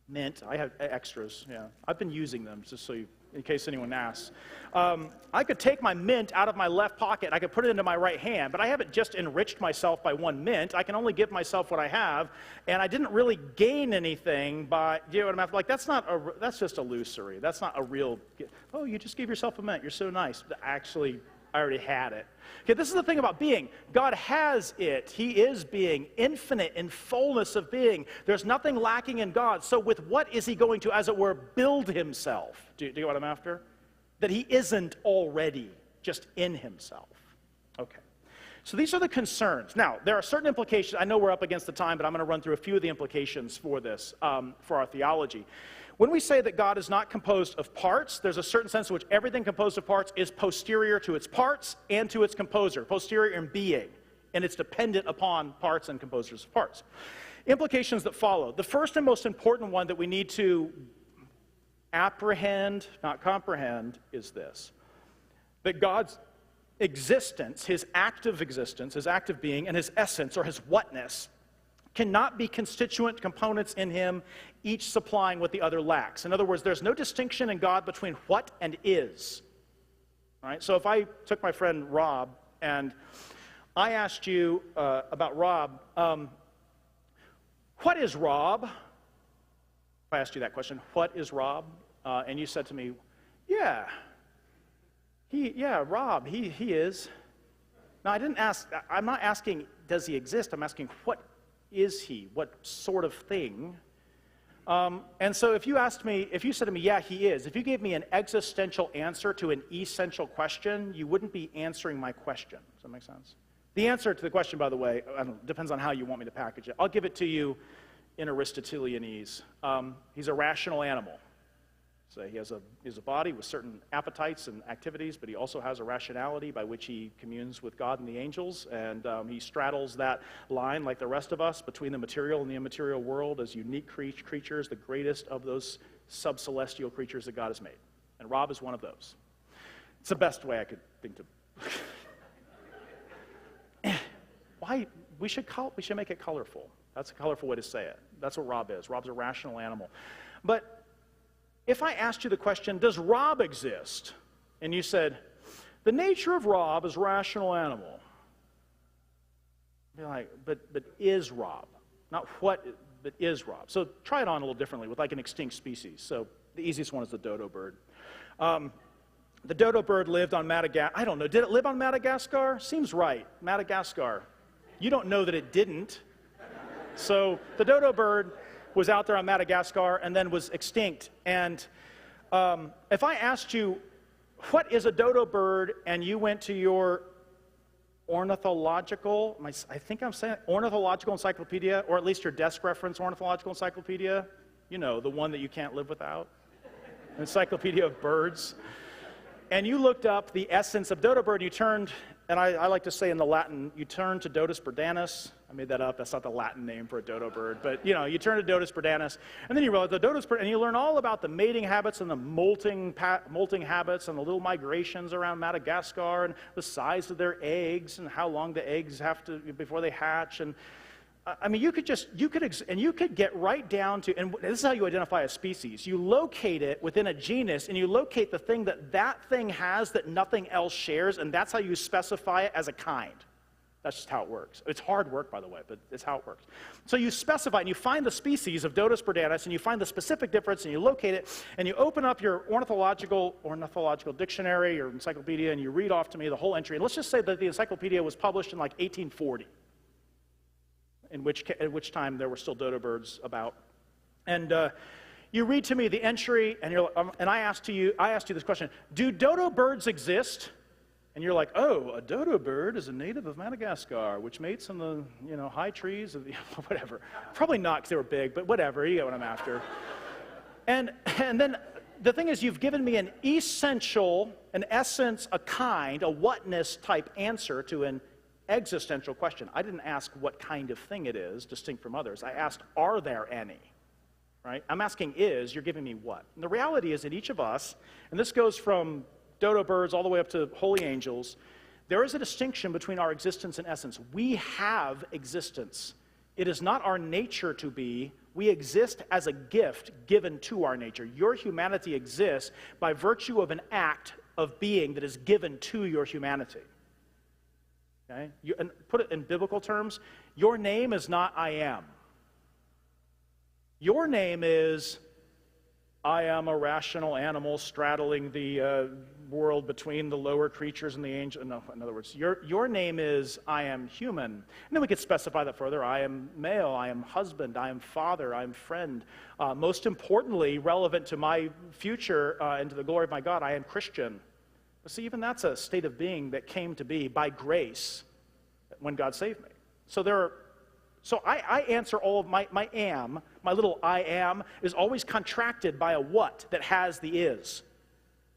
mint. I have extras, yeah. I've been using them just so in case anyone asks. I could take my mint out of my left pocket. I could put it into my right hand, but I haven't just enriched myself by one mint. I can only give myself what I have, and I didn't really gain anything by, you know what I'm after? That's just illusory. That's not a real, oh, you just gave yourself a mint. You're so nice. Actually, I already had it. Okay, this is the thing about being. God has it. He is being, infinite in fullness of being. There's nothing lacking in God. So with what is he going to, as it were, build himself? Do you know what I'm after? That he isn't already just in himself. Okay. So these are the concerns. Now, there are certain implications. I know we're up against the time, but I'm going to run through a few of the implications for this, for our theology. When we say that God is not composed of parts, there's a certain sense in which everything composed of parts is posterior to its parts and to its composer, posterior in being, and it's dependent upon parts and composers of parts. Implications that follow. The first and most important one that we need to apprehend, not comprehend, is this: that God's existence, his active being, and his essence, or his whatness, cannot be constituent components in him, each supplying what the other lacks. In other words, there's no distinction in God between what and is. All right? So if I took my friend Rob and I asked you about Rob, what is Rob? If I asked you that question, what is Rob? And you said to me, Rob, he is. Now, I'm not asking, does he exist? I'm asking, what is he? What sort of thing? And so if you said to me, yeah, he is, if you gave me an existential answer to an essential question, you wouldn't be answering my question. Does that make sense? The answer to the question, by the way, depends on how you want me to package it. I'll give it to you in Aristotelianese. He's a rational animal. So he has a body with certain appetites and activities, but he also has a rationality by which he communes with God and the angels, and he straddles that line, like the rest of us, between the material and the immaterial world as unique creatures, the greatest of those sub-celestial creatures that God has made. And Rob is one of those. It's the best way I could think to... Why? We should make it colorful. That's a colorful way to say it. That's what Rob is. Rob's a rational animal. But if I asked you the question, does Rob exist? And you said, the nature of Rob is rational animal. Be like, but is Rob? Not what, but is Rob. So try it on a little differently with like an extinct species. So the easiest one is the dodo bird. The dodo bird lived on Madagascar. I don't know. Did it live on Madagascar? Seems right. Madagascar. You don't know that it didn't. So the dodo bird was out there on Madagascar and then was extinct. And if I asked you, what is a dodo bird, and you went to your ornithological, I think I'm saying ornithological encyclopedia, or at least your desk reference ornithological encyclopedia, you know, the one that you can't live without, encyclopedia of birds, and you looked up the essence of dodo bird, you turned, and I like to say in the Latin, you turn to Dotus burdanus. I made that up. That's not the Latin name for a dodo bird. But, you know, you turn to Dotus burdanus, and then you realize the Dotus bird, and you learn all about the mating habits and the molting habits and the little migrations around Madagascar and the size of their eggs and how long the eggs have to, before they hatch. And, I mean, you could get right down to, and this is how you identify a species. You locate it within a genus, and you locate the thing that thing has that nothing else shares, and that's how you specify it as a kind. That's just how it works. It's hard work, by the way, but it's how it works. So you specify, and you find the species of Dotus burdanus, and you find the specific difference, and you locate it, and you open up your ornithological dictionary or encyclopedia, and you read off to me the whole entry. And let's just say that the encyclopedia was published in like 1840. At which time there were still dodo birds about. And you read to me the entry, and I asked you this question: do dodo birds exist? And you're like, oh, a dodo bird is a native of Madagascar, which mates in the high trees, of whatever. Probably not, because they were big, but whatever. You get what I'm after. And then the thing is, you've given me an essential, an essence, a kind, a whatness type answer to an existential question. I didn't ask what kind of thing it is, distinct from others. I asked, are there any? Right? I'm asking is, you're giving me what? And the reality is that each of us, and this goes from dodo birds all the way up to holy angels, there is a distinction between our existence and essence. We have existence. It is not our nature to be. We exist as a gift given to our nature. Your humanity exists by virtue of an act of being that is given to your humanity. Okay? And put it in biblical terms, your name is not I am. Your name is I am a rational animal straddling the world between the lower creatures and the angels. No, in other words, your name is I am human. And then we could specify that further. I am male, I am husband, I am father, I am friend. Most importantly, relevant to my future and to the glory of my God, I am Christian. See, even that's a state of being that came to be by grace when God saved me. So I answer all of my am, my little I am, is always contracted by a what that has the is.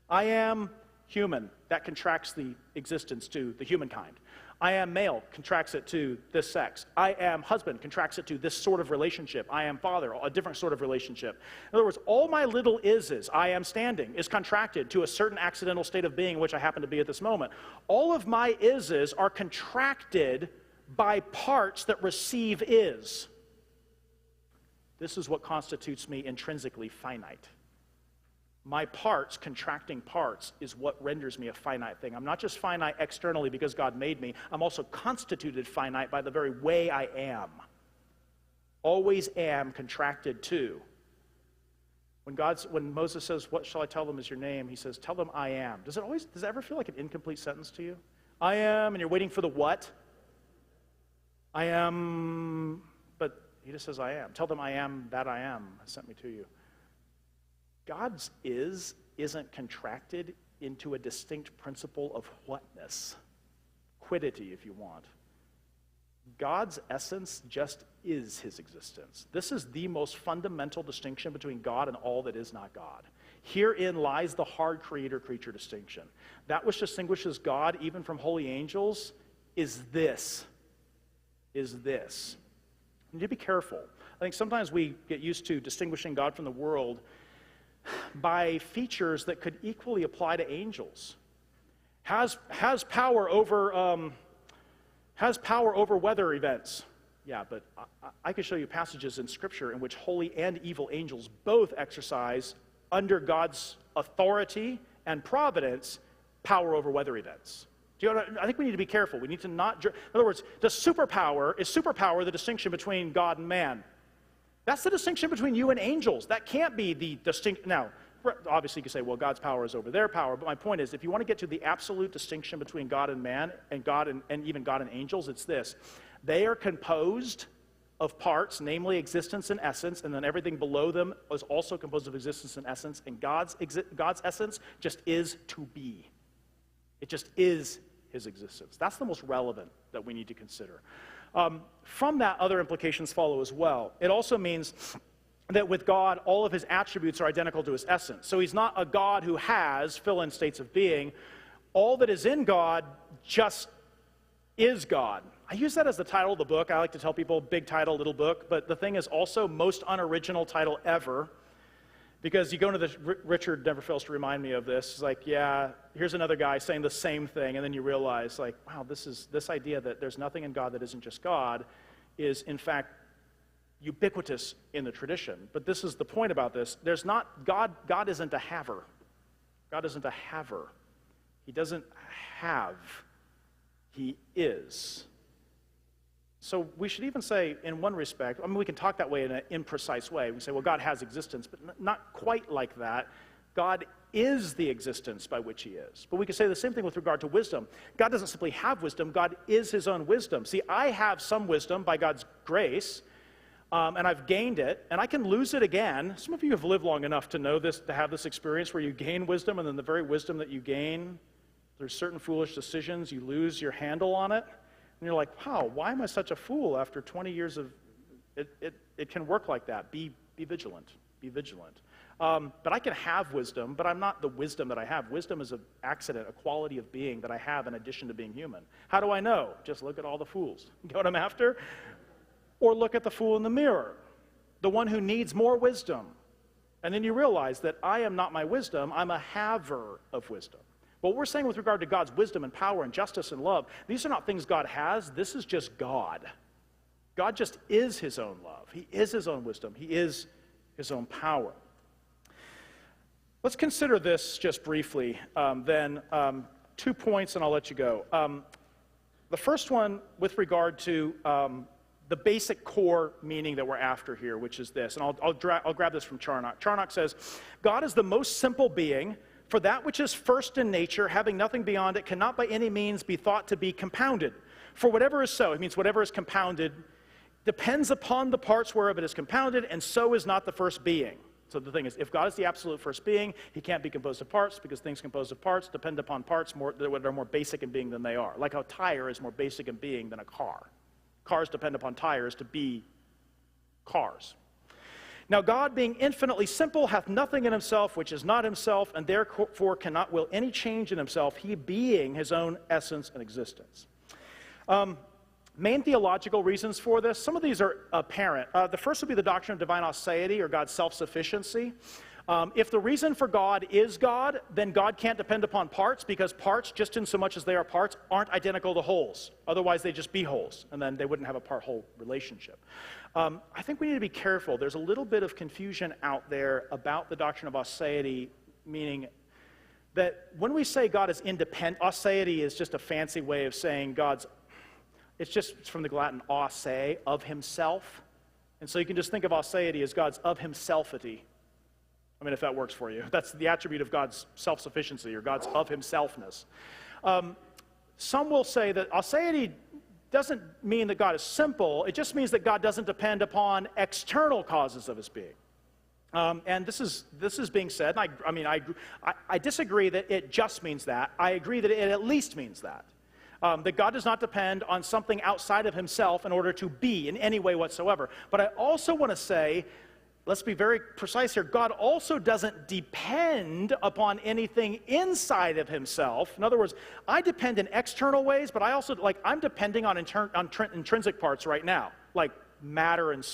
I am human. That contracts the existence to the humankind. I am male, contracts it to this sex. I am husband, contracts it to this sort of relationship. I am father, a different sort of relationship. In other words, all my little ises, I am standing, is contracted to a certain accidental state of being in which I happen to be at this moment. All of my ises are contracted by parts that receive is. This is what constitutes me intrinsically finite. My parts, contracting parts, is what renders me a finite thing. I'm not just finite externally because God made me. I'm also constituted finite by the very way I am. Always am contracted to. When Moses says, what shall I tell them is your name? He says, tell them I am. Does it ever feel like an incomplete sentence to you? I am, and you're waiting for the what? I am, but he just says I am. Tell them I am that I am has sent me to you. God's isn't contracted into a distinct principle of whatness. Quiddity, if you want. God's essence just is his existence. This is the most fundamental distinction between God and all that is not God. Herein lies the hard creator-creature distinction. That which distinguishes God even from holy angels is this. You need to be careful. I think sometimes we get used to distinguishing God from the world by features that could equally apply to angels. Has power over weather events. Yeah, but I could show you passages in Scripture in which holy and evil angels both exercise, under God's authority and providence, power over weather events. I think we need to be careful. We need to not... In other words, is superpower the distinction between God and man? That's the distinction between you and angels. That can't be the distinct... Now, obviously you can say, well, God's power is over their power, but my point is, if you want to get to the absolute distinction between God and man, and God and even God and angels, it's this. They are composed of parts, namely existence and essence, and then everything below them is also composed of existence and essence, and God's essence just is to be. It just is his existence. That's the most relevant that we need to consider. From that, other implications follow as well. It also means that with God, all of his attributes are identical to his essence. So he's not a God who has fill-in states of being. All that is in God just is God. I use that as the title of the book. I like to tell people, big title, little book. But the thing is also most unoriginal title ever. Because you go into this, Richard never fails to remind me of this. It's like, yeah, here's another guy saying the same thing. And then you realize, like, wow, this idea that there's nothing in God that isn't just God is, in fact, ubiquitous in the tradition. But this is the point about this. There's not, God isn't a haver. God isn't a haver. He doesn't have. He is. So we should even say, in one respect, I mean, we can talk that way in an imprecise way. We say, well, God has existence, but not quite like that. God is the existence by which he is. But we can say the same thing with regard to wisdom. God doesn't simply have wisdom. God is his own wisdom. See, I have some wisdom by God's grace, and I've gained it, and I can lose it again. Some of you have lived long enough to know this, to have this experience where you gain wisdom, and then the very wisdom that you gain, there's certain foolish decisions, you lose your handle on it. And you're like, wow, why am I such a fool after 20 years of... It can work like that. Be vigilant. Be vigilant. But I can have wisdom, but I'm not the wisdom that I have. Wisdom is an accident, a quality of being that I have in addition to being human. How do I know? Just look at all the fools. You know what I'm after? Or look at the fool in the mirror, the one who needs more wisdom. And then you realize that I am not my wisdom, I'm a haver of wisdom. What we're saying with regard to God's wisdom and power and justice and love, these are not things God has. This is just God. God just is his own love. He is his own wisdom. He is his own power. Let's consider this just briefly, then 2 points and I'll let you go. The first one with regard to the basic core meaning that we're after here, which is this, and I'll grab this from Charnock. Charnock says, God is the most simple being, for that which is first in nature, having nothing beyond it, cannot by any means be thought to be compounded. For whatever is so, it means whatever is compounded, depends upon the parts whereof it is compounded, and so is not the first being. So the thing is, if God is the absolute first being, he can't be composed of parts, because things composed of parts depend upon parts that are more basic in being than they are. Like a tire is more basic in being than a car. Cars depend upon tires to be cars. Now God, being infinitely simple, hath nothing in himself which is not himself, and therefore cannot will any change in himself, he being his own essence and existence. Main theological reasons for this, some of these are apparent. The first would be the doctrine of divine aseity, or God's self-sufficiency. If the reason for God is God, then God can't depend upon parts, because parts, just in so much as they are parts, aren't identical to wholes. Otherwise, they'd just be wholes, and then they wouldn't have a part-whole relationship. I think we need to be careful. There's a little bit of confusion out there about the doctrine of aseity, meaning that when we say God is independent, aseity is just a fancy way of saying God's, it's from the Latin ase, of himself. And so you can just think of aseity as God's of himselfity. I mean, if that works for you. That's the attribute of God's self-sufficiency, or God's of himselfness. Some will say that aseity doesn't mean that God is simple. It just means that God doesn't depend upon external causes of his being. And this is being said, and I disagree that it just means that. I agree that it at least means that. That God does not depend on something outside of himself in order to be in any way whatsoever. But I also want to say, let's be very precise here, God also doesn't depend upon anything inside of himself. In other words, I depend in external ways, but I also, I'm depending on intrinsic parts right now, like matter and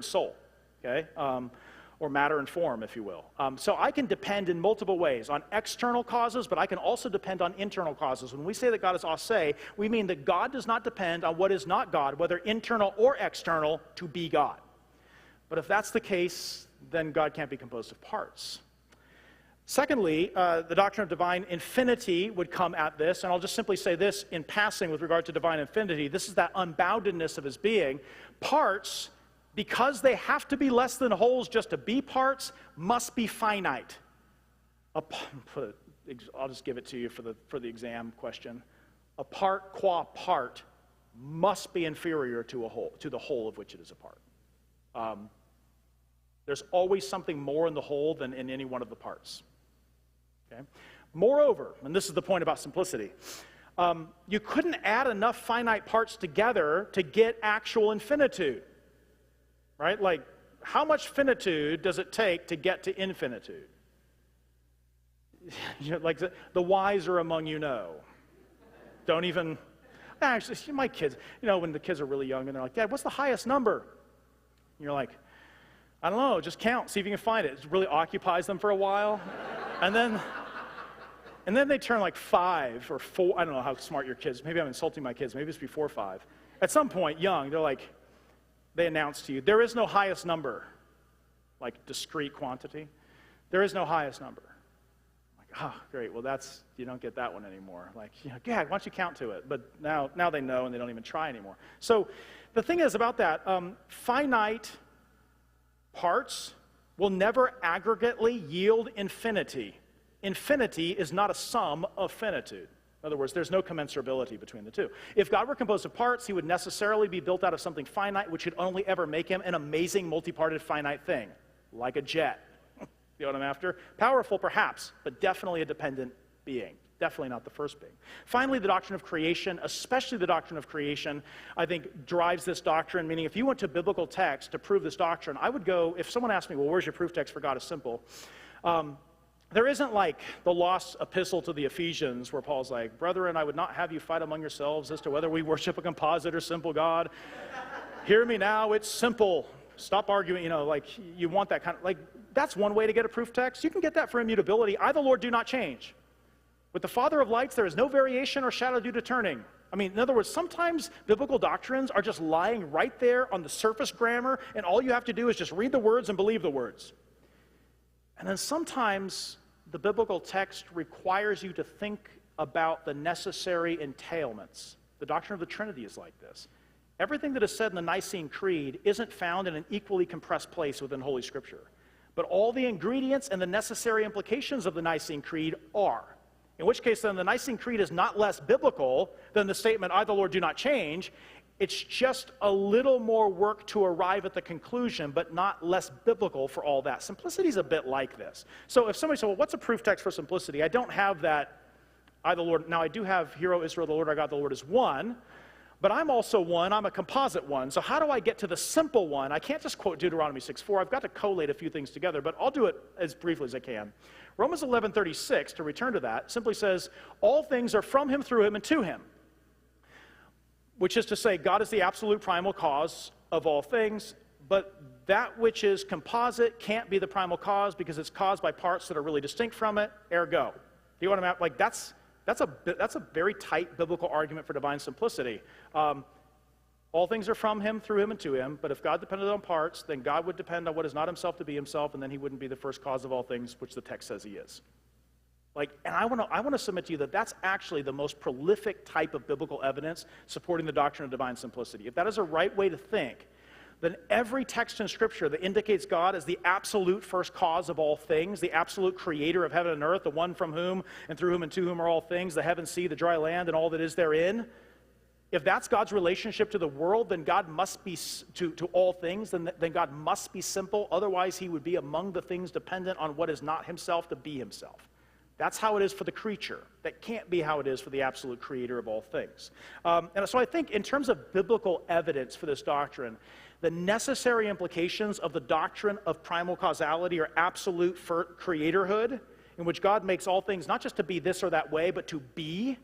soul, okay? Or matter and form, if you will. So I can depend in multiple ways, on external causes, but I can also depend on internal causes. When we say that God is ase, we mean that God does not depend on what is not God, whether internal or external, to be God. But if that's the case, then God can't be composed of parts. Secondly, the doctrine of divine infinity would come at this, and I'll just simply say this in passing with regard to divine infinity. This is that unboundedness of his being. Parts, because they have to be less than wholes just to be parts, must be finite. I'll just give it to you for the exam question. A part qua part must be inferior to the whole of which it is a part. There's always something more in the whole than in any one of the parts. Okay? Moreover, and this is the point about simplicity, you couldn't add enough finite parts together to get actual infinitude. Right? Like, how much finitude does it take to get to infinitude? Like the wiser among you know. Don't even, actually, my kids, when the kids are really young and they're like, Dad, what's the highest number? And you're like, I don't know, just count, see if you can find it. It really occupies them for a while. And then they turn like 5 or 4, I don't know how smart your kids, maybe I'm insulting my kids, maybe it's before 5. At some point, young, they're like, they announce to you, there is no highest number, like discrete quantity. There is no highest number. Oh, great, well you don't get that one anymore. Like, yeah, why don't you count to it? But now they know and they don't even try anymore. So the thing is about that, finite parts will never aggregately yield infinity. Infinity is not a sum of finitude. In other words, there's no commensurability between the two. If God were composed of parts, he would necessarily be built out of something finite, which should only ever make him an amazing multi-parted finite thing, like a jet. You know what I'm after? Powerful, perhaps, but definitely a dependent being. Definitely not the first being. Finally, the doctrine of creation, especially the doctrine of creation, I think drives this doctrine, meaning if you went to biblical text to prove this doctrine, I would go, if someone asked me, well, where's your proof text for God is simple? There isn't like the lost epistle to the Ephesians where Paul's like, brethren, I would not have you fight among yourselves as to whether we worship a composite or simple God. Hear me now, it's simple. Stop arguing, like you want that kind of, like, that's one way to get a proof text. You can get that for immutability. I, the Lord, do not change. With the Father of lights, there is no variation or shadow due to turning. I mean, in other words, sometimes biblical doctrines are just lying right there on the surface grammar, and all you have to do is just read the words and believe the words. And then sometimes the biblical text requires you to think about the necessary entailments. The doctrine of the Trinity is like this. Everything that is said in the Nicene Creed isn't found in an equally compressed place within Holy Scripture. But all the ingredients and the necessary implications of the Nicene Creed are. In which case, then, the Nicene Creed is not less biblical than the statement, I, the Lord, do not change. It's just a little more work to arrive at the conclusion, but not less biblical for all that. Simplicity is a bit like this. So if somebody says, well, what's a proof text for simplicity? I don't have that, I, the Lord. Now, I do have, Hear, O Israel, the Lord our God, the Lord is one. But I'm also one, I'm a composite one. So how do I get to the simple one? I can't just quote Deuteronomy 6:4. I've got to collate a few things together, but I'll do it as briefly as I can. Romans 11:36, to return to that, simply says, all things are from him, through him, and to him. Which is to say, God is the absolute primal cause of all things, but that which is composite can't be the primal cause because it's caused by parts that are really distinct from it, ergo. Do you know what I'm at? Like, that's a very tight biblical argument for divine simplicity. All things are from him, through him, and to him, but if God depended on parts, then God would depend on what is not himself to be himself, and then he wouldn't be the first cause of all things, which the text says he is. Like, and I want to submit to you that that's actually the most prolific type of biblical evidence supporting the doctrine of divine simplicity. If that is a right way to think, then every text in Scripture that indicates God as the absolute first cause of all things, the absolute creator of heaven and earth, the one from whom and through whom and to whom are all things, the heaven, sea, the dry land, and all that is therein, if that's God's relationship to the world, then God must be, to all things, then God must be simple. Otherwise, he would be among the things dependent on what is not himself to be himself. That's how it is for the creature. That can't be how it is for the absolute creator of all things. And so I think in terms of biblical evidence for this doctrine, the necessary implications of the doctrine of primal causality or absolute creatorhood, in which God makes all things not just to be this or that way, but to be.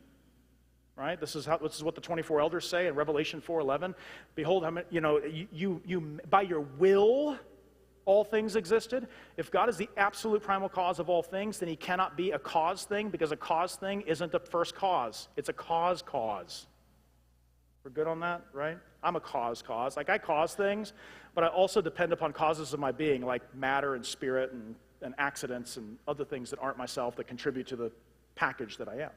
Right? This is what the 24 elders say in Revelation 4:11. Behold, how many, you by your will all things existed. If God is the absolute primal cause of all things, then he cannot be a cause thing, because a cause thing isn't the first cause. It's a cause. We're good on that, right? I'm a cause. Like, I cause things, but I also depend upon causes of my being, like matter and spirit and and accidents and other things that aren't myself that contribute to the package that I am.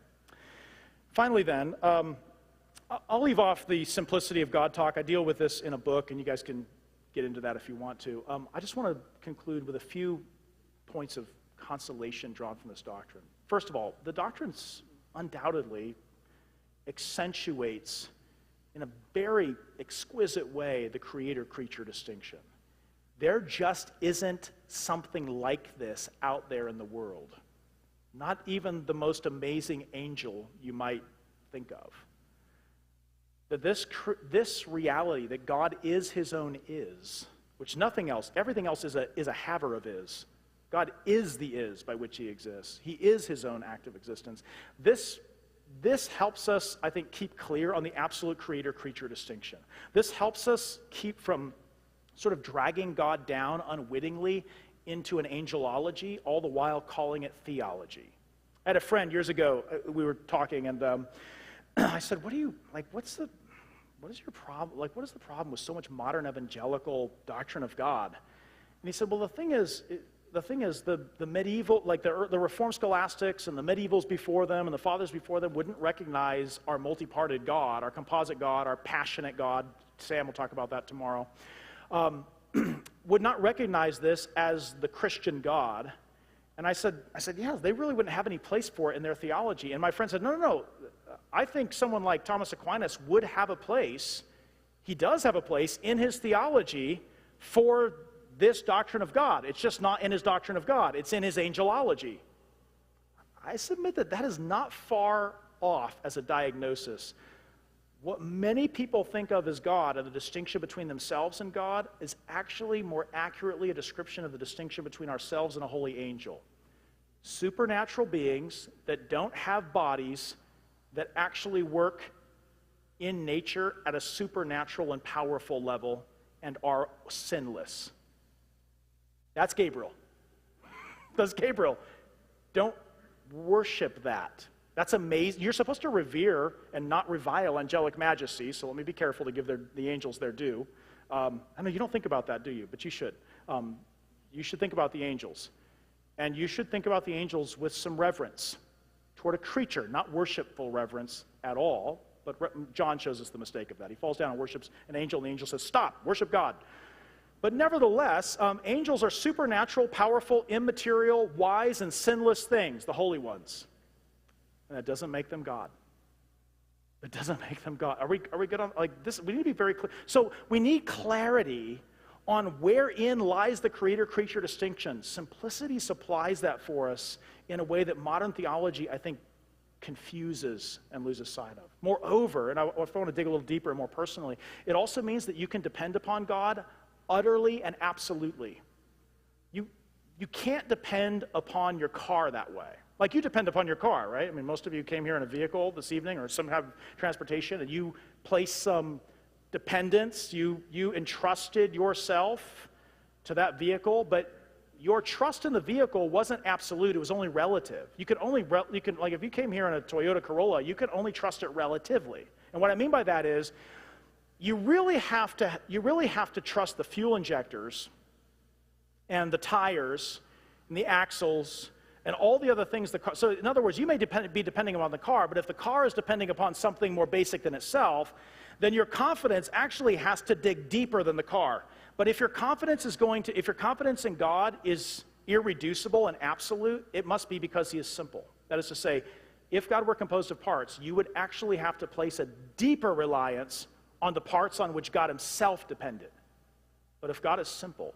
Finally then, I'll leave off the simplicity of God talk. I deal with this in a book, and you guys can get into that if you want to. I just want to conclude with a few points of consolation drawn from this doctrine. First of all, the doctrine undoubtedly accentuates in a very exquisite way the creator-creature distinction. There just isn't something like this out there in the world. Not even the most amazing angel you might think of. That this reality that God is his own is, which nothing else, everything else is a haver of is. God is the is by which he exists. He is his own active existence. This helps us, I think, keep clear on the absolute creator-creature distinction. This helps us keep from sort of dragging God down unwittingly into an angelology, all the while calling it theology. I had a friend years ago, we were talking, and I said, what is your problem? Like, what is the problem with so much modern evangelical doctrine of God? And he said, well, the thing is the medieval, like the Reformed scholastics and the medievals before them and the fathers before them wouldn't recognize our multi-parted God, our composite God, our passionate God. Sam will talk about that tomorrow. Would not recognize this as the Christian God. And I said, yeah, they really wouldn't have any place for it in their theology. And my friend said, no. I think someone like Thomas Aquinas would have a place. He does have a place in his theology for this doctrine of God. It's just not in his doctrine of God. It's in his angelology. I submit that is not far off as a diagnosis. What many people think of as God and the distinction between themselves and God is actually more accurately a description of the distinction between ourselves and a holy angel. Supernatural beings that don't have bodies, that actually work in nature at a supernatural and powerful level and are sinless. That's Gabriel. That's Gabriel. Don't worship that. That's amazing. You're supposed to revere and not revile angelic majesty, so let me be careful to give the angels their due. I know you don't think about that, do you? But you should. You should think about the angels. And you should think about the angels with some reverence toward a creature, not worshipful reverence at all, but John shows us the mistake of that. He falls down and worships an angel, and the angel says, stop, worship God. But nevertheless, angels are supernatural, powerful, immaterial, wise, and sinless things, the holy ones. And that doesn't make them God. It doesn't make them God. Are we good on like this? We need to be very clear. So we need clarity on wherein lies the creator-creature distinction. Simplicity supplies that for us in a way that modern theology, I think, confuses and loses sight of. Moreover, and I want to dig a little deeper and more personally, it also means that you can depend upon God utterly and absolutely. You can't depend upon your car that way. Like you depend upon your car, right? I mean, most of you came here in a vehicle this evening or some have transportation, and you place some dependence. You entrusted yourself to that vehicle, but your trust in the vehicle wasn't absolute. It was only relative. You can like if you came here in a Toyota Corolla, you can only trust it relatively. And what I mean by that is, you really have to trust the fuel injectors and the tires and the axles and all the other things. So in other words, you may be depending upon the car, but if the car is depending upon something more basic than itself, then your confidence actually has to dig deeper than the car. But if your confidence in God is irreducible and absolute, it must be because he is simple. That is to say, if God were composed of parts, you would actually have to place a deeper reliance on the parts on which God himself depended. But if God is simple,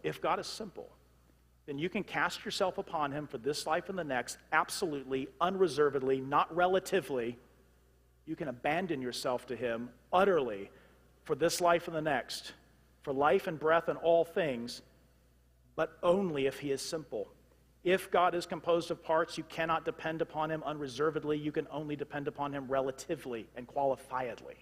then you can cast yourself upon him for this life and the next, absolutely, unreservedly, not relatively. You can abandon yourself to him utterly for this life and the next, for life and breath and all things, but only if he is simple. If God is composed of parts, you cannot depend upon him unreservedly. You can only depend upon him relatively and qualifiedly.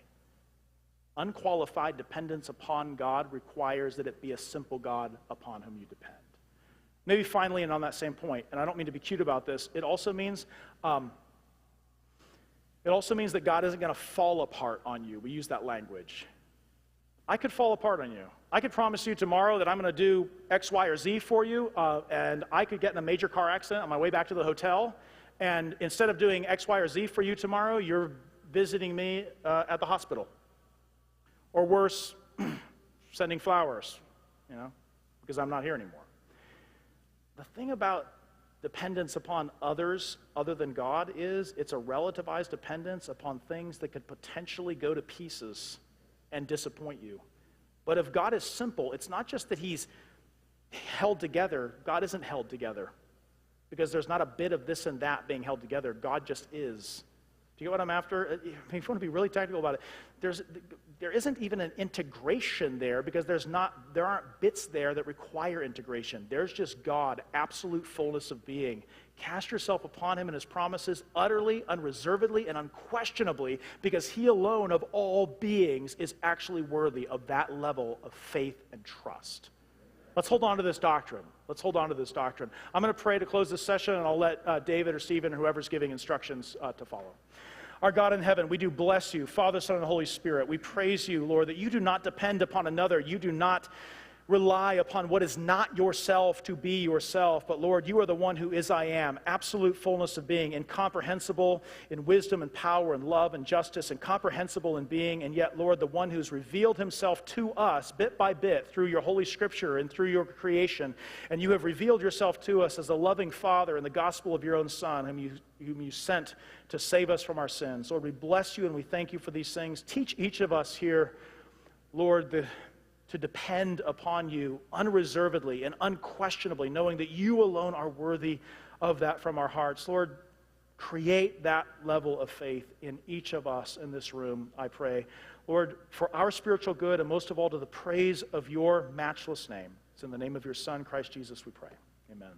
Unqualified dependence upon God requires that it be a simple God upon whom you depend. Maybe finally, and on that same point, and I don't mean to be cute about this, it also means that God isn't going to fall apart on you. We use that language. I could fall apart on you. I could promise you tomorrow that I'm going to do X, Y, or Z for you, and I could get in a major car accident on my way back to the hotel, and instead of doing X, Y, or Z for you tomorrow, you're visiting me at the hospital. Or worse, sending flowers, because I'm not here anymore. The thing about dependence upon others other than God is it's a relativized dependence upon things that could potentially go to pieces and disappoint you. But if God is simple, it's not just that he's held together. God isn't held together because there's not a bit of this and that being held together. God just is. Do you get what I'm after? If you want to be really technical about it, there isn't even an integration there because there aren't bits there that require integration. There's just God, absolute fullness of being. Cast yourself upon him and his promises utterly, unreservedly, and unquestionably because he alone of all beings is actually worthy of that level of faith and trust. Let's hold on to this doctrine. Let's hold on to this doctrine. I'm going to pray to close this session, and I'll let David or Stephen or whoever's giving instructions to follow. Our God in heaven, we do bless you, Father, Son, and Holy Spirit. We praise you, Lord, that you do not depend upon another. You do not rely upon what is not yourself to be yourself. But Lord, you are the one who is I am, absolute fullness of being, incomprehensible in wisdom and power and love and justice, incomprehensible in being, and yet, Lord, the one who's revealed himself to us bit by bit through your Holy Scripture and through your creation. And you have revealed yourself to us as a loving Father in the gospel of your own Son, whom you sent to save us from our sins. Lord, we bless you and we thank you for these things. Teach each of us here, Lord, to depend upon you unreservedly and unquestionably, knowing that you alone are worthy of that from our hearts. Lord, create that level of faith in each of us in this room, I pray. Lord, for our spiritual good and most of all to the praise of your matchless name. It's in the name of your Son, Christ Jesus, we pray. Amen.